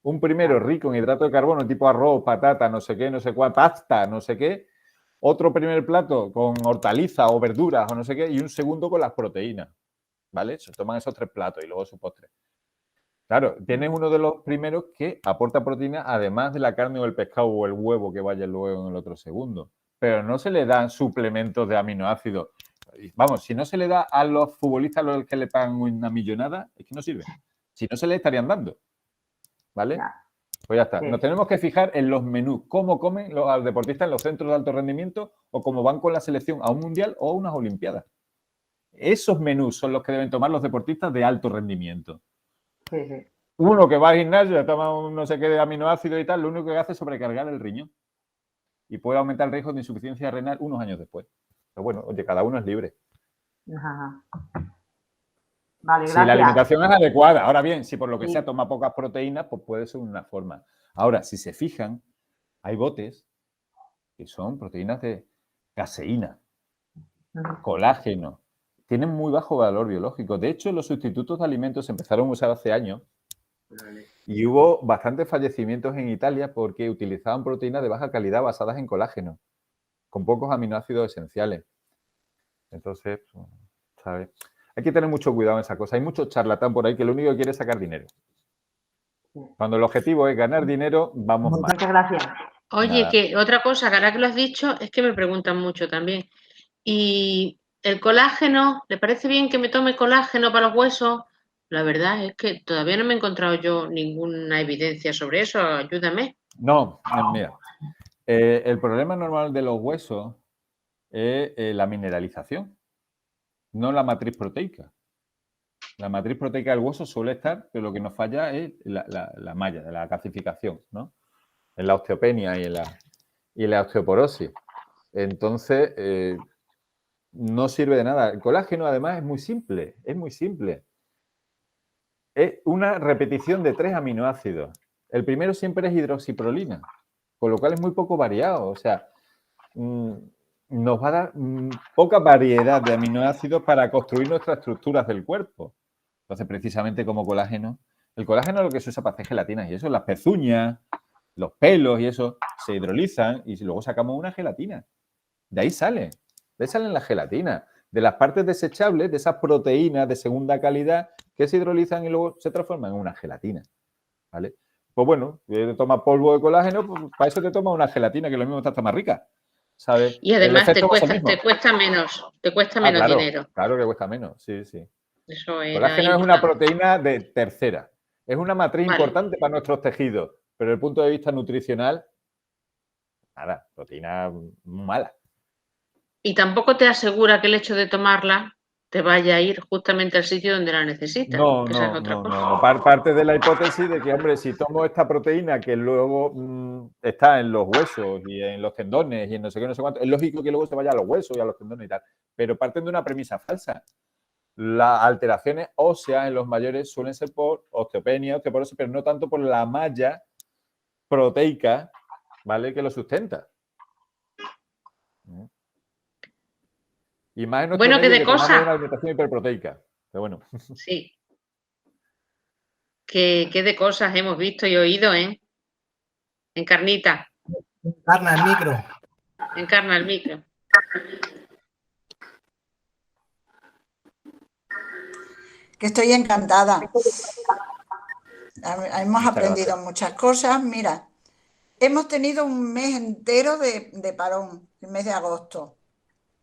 Un primero rico en hidrato de carbono, tipo arroz, patata, no sé qué, no sé cuál, pasta, no sé qué. Otro primer plato con hortalizas o verduras o no sé qué. Y un segundo con las proteínas. ¿Vale? Se toman esos 3 platos y luego su postre. Claro, tienes uno de los primeros que aporta proteína además de la carne o el pescado o el huevo que vaya luego en el otro segundo. Pero no se le dan suplementos de aminoácidos. Vamos, si no se le da a los futbolistas a los que le pagan una millonada, es que no sirve. Si no se le estarían dando. ¿Vale? Pues ya está. Sí. Nos tenemos que fijar en los menús. Cómo comen los deportistas en los centros de alto rendimiento o cómo van con la selección a un mundial o a unas olimpiadas. Esos menús son los que deben tomar los deportistas de alto rendimiento. Sí, sí. Uno que va al gimnasio, toma un no sé qué de aminoácidos y tal, lo único que hace es sobrecargar el riñón. Y puede aumentar el riesgo de insuficiencia renal unos años después. Pero bueno, oye, cada uno es libre. Ajá. Vale, Si gracias. la alimentación es adecuada. Ahora bien, si por lo que Sí. sea toma pocas proteínas, pues puede ser una forma. Ahora, si se fijan, hay botes que son proteínas de caseína, colágeno. Tienen muy bajo valor biológico. De hecho, los sustitutos de alimentos se empezaron a usar hace años y hubo bastantes fallecimientos en Italia porque utilizaban proteínas de baja calidad basadas en colágeno, con pocos aminoácidos esenciales. Entonces, ¿sabes? Hay que tener mucho cuidado en esa cosa. Hay mucho charlatán por ahí que lo único que quiere es sacar dinero. Cuando el objetivo es ganar dinero, vamos mal. Muchas gracias. Oye, Nada. que otra cosa, que ahora que lo has dicho, es que me preguntan mucho también. ¿Y el colágeno? ¿Le parece bien que me tome colágeno para los huesos? La verdad es que todavía no me he encontrado yo ninguna evidencia sobre eso. Ayúdame. No, mira. El problema normal de los huesos es la mineralización, no la matriz proteica. La matriz proteica del hueso suele estar, pero lo que nos falla es la malla, de la calcificación, ¿no? En la osteopenia y en la osteoporosis. Entonces, no sirve de nada. El colágeno, además, es muy simple. Es muy simple. Es una repetición de 3 aminoácidos. El primero siempre es hidroxiprolina, con lo cual es muy poco variado. O sea, nos va a dar poca variedad de aminoácidos para construir nuestras estructuras del cuerpo. Entonces, precisamente como colágeno, el colágeno es lo que se usa para hacer gelatinas y eso, las pezuñas, los pelos y eso, se hidrolizan y luego sacamos una gelatina. De ahí salen las gelatinas, de las partes desechables, de esas proteínas de segunda calidad que se hidrolizan y luego se transforman en una gelatina. ¿Vale? Pues bueno, te tomas polvo de colágeno, pues para eso te tomas una gelatina, que lo mismo está más rica. ¿Sabes? Y además te cuesta menos claro, dinero. Claro que cuesta menos, sí. Eso El colágeno es una proteína de tercera. Es una matriz importante para nuestros tejidos, pero desde el punto de vista nutricional, nada, proteína mala. Y tampoco te asegura que el hecho de tomarla te vaya a ir justamente al sitio donde la necesitas. No, que esa es otra cosa. no. Parte de la hipótesis de que, hombre, si tomo esta proteína que luego está en los huesos y en los tendones y en no sé qué, no sé cuánto, es lógico que luego se vaya a los huesos y a los tendones y tal. Pero parten de una premisa falsa. Las alteraciones óseas en los mayores suelen ser por osteopenia, osteoporosis, pero no tanto por la malla proteica, ¿vale?, que lo sustenta. Y más en nuestro Bueno, que medio de que tomamos cosas. una alimentación hiperproteica. Pero bueno. Sí. Que de cosas hemos visto y oído, ¿eh? Encarnita. Encarna el micro. Encarna el micro. Que estoy encantada. Hemos Muchas aprendido gracias. muchas cosas. Mira, hemos tenido un mes entero de parón, el mes de agosto,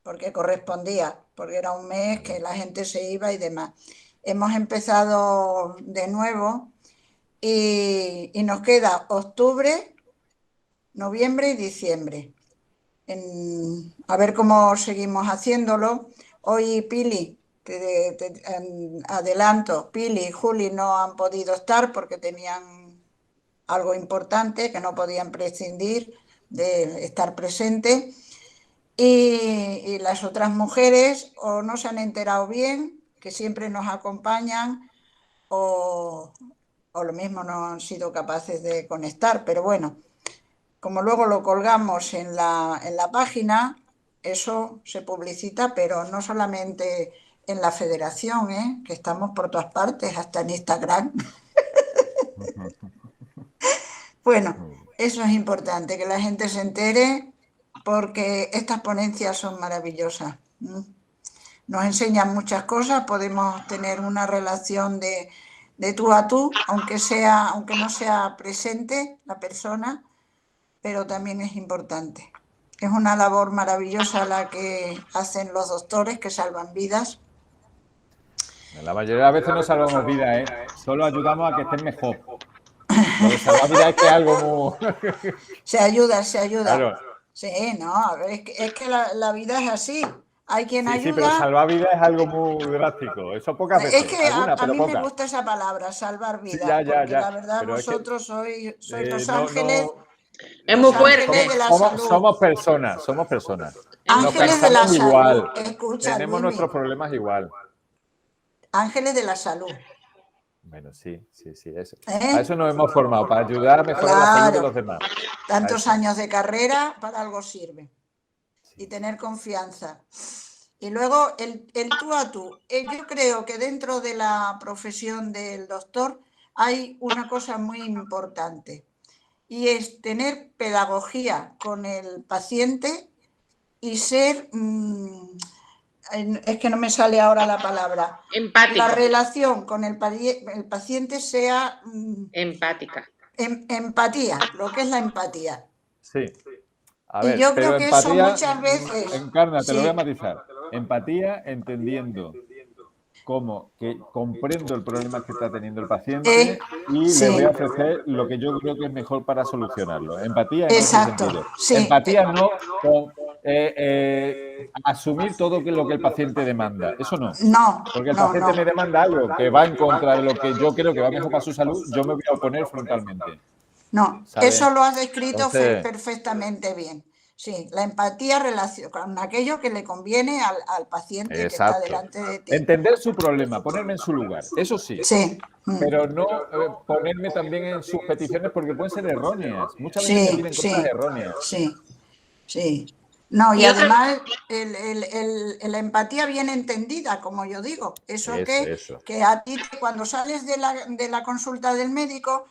porque correspondía, porque era un mes que la gente se iba y demás. Hemos empezado de nuevo y nos queda octubre, noviembre y diciembre. A ver cómo seguimos haciéndolo. Hoy Pili, te adelanto, Pili y Juli no han podido estar porque tenían algo importante que no podían prescindir de estar presentes. Y las otras mujeres o no se han enterado bien, que siempre nos acompañan, o lo mismo no han sido capaces de conectar, pero bueno, como luego lo colgamos en la página, eso se publicita, pero no solamente en la federación, que estamos por todas partes, hasta en Instagram. Bueno, eso es importante, que la gente se entere, porque estas ponencias son maravillosas. Nos enseñan muchas cosas, podemos tener una relación de tú a tú, aunque no sea presente la persona, pero también es importante. Es una labor maravillosa la que hacen los doctores, que salvan vidas. La mayoría de las veces no salvamos vidas, ¿eh? Solo ayudamos a que estén mejor. Lo de salvar vidas es que es algo muy... Se ayuda. Claro. Sí, no, es que la vida es así. Hay quien ayuda. Sí, pero salvar vidas es algo muy drástico. Eso pocas veces. Es que algunas, a mí pocas. me gusta esa palabra, salvar vidas, Sí, ya. porque la verdad pero vosotros sois los no, ángeles. Es muy Los fuerte. ángeles de la salud. Somos personas. Ángeles Nos de la cansamos salud. igual. Escucha, Tenemos Luismi. nuestros problemas igual. Ángeles de la salud. Bueno, sí, eso. A eso nos hemos formado, para ayudar a mejorar la salud de los demás. Tantos años de carrera, para algo sirve. Y tener confianza. Y luego el tú a tú. Yo creo que dentro de la profesión del doctor hay una cosa muy importante, y es tener pedagogía con el paciente y ser... es que no me sale ahora la palabra. Empático. La relación con el paciente sea... empática. Empatía, lo que es la empatía. Sí. A ver, y yo creo que empatía, eso muchas veces... Encarna, te lo voy a matizar. Empatía entendiendo cómo que comprendo el problema que está teniendo el paciente y le voy a ofrecer lo que yo creo que es mejor para solucionarlo. Empatía en ese sentido. Empatía no con asumir todo lo que el paciente demanda. Eso no. Porque el paciente me demanda algo que va en contra de lo que yo creo que va mejor para su salud, yo me voy a oponer frontalmente. No, ¿sabes? Eso lo has descrito perfectamente bien. Sí, la empatía con aquello que le conviene al paciente que está delante de ti. Entender su problema, ponerme en su lugar, eso sí. Pero no ponerme también en sus peticiones, porque pueden ser erróneas. Muchas veces me piden cosas erróneas. Sí. No, y además la empatía bien entendida, como yo digo. Eso. Que a ti cuando sales de la consulta del médico,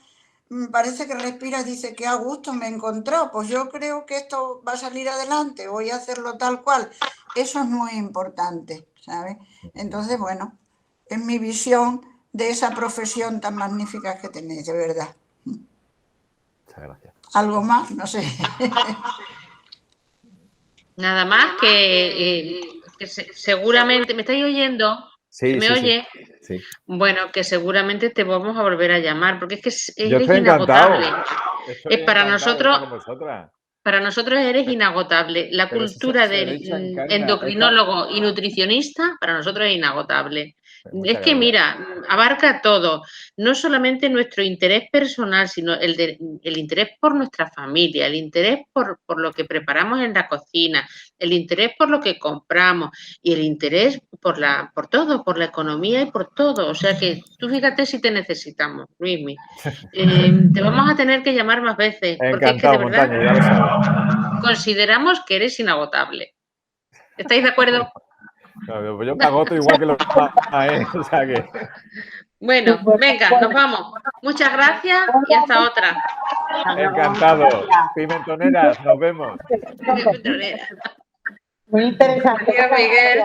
parece que respiras, dice que a gusto me encontró, pues yo creo que esto va a salir adelante, voy a hacerlo tal cual. Eso es muy importante, ¿sabes? Entonces, bueno, es mi visión de esa profesión tan magnífica que tenéis, de verdad. Muchas gracias. ¿Algo más? No sé. Nada más que seguramente... ¿Me estáis oyendo? Sí, ¿Me oye? Sí. Bueno, que seguramente te vamos a volver a llamar, porque es que es yo estoy inagotable. Encantado. Es para nosotros Para nosotros eres inagotable. La Pero si cultura se lo he del dicho en Encarna, endocrinólogo y nutricionista para nosotros es inagotable. Muchas Es que, gracias. mira, abarca todo. No solamente nuestro interés personal, sino el interés por nuestra familia, el interés por lo que preparamos en la cocina, el interés por lo que compramos y el interés por todo, por la economía y por todo. O sea que tú fíjate si te necesitamos, Luismi. Te vamos a tener que llamar más veces, porque es que de Encantado, verdad Montaña, ya lo sabes. consideramos que eres inagotable. ¿Estáis de acuerdo? No, pues yo me agoto igual que los demás, ¿eh? O sea que... Bueno, venga, nos vamos. Muchas gracias y hasta otra. Encantado. Pimentoneras, nos vemos. Pimentonera. Muy interesante. Adiós, Miguel.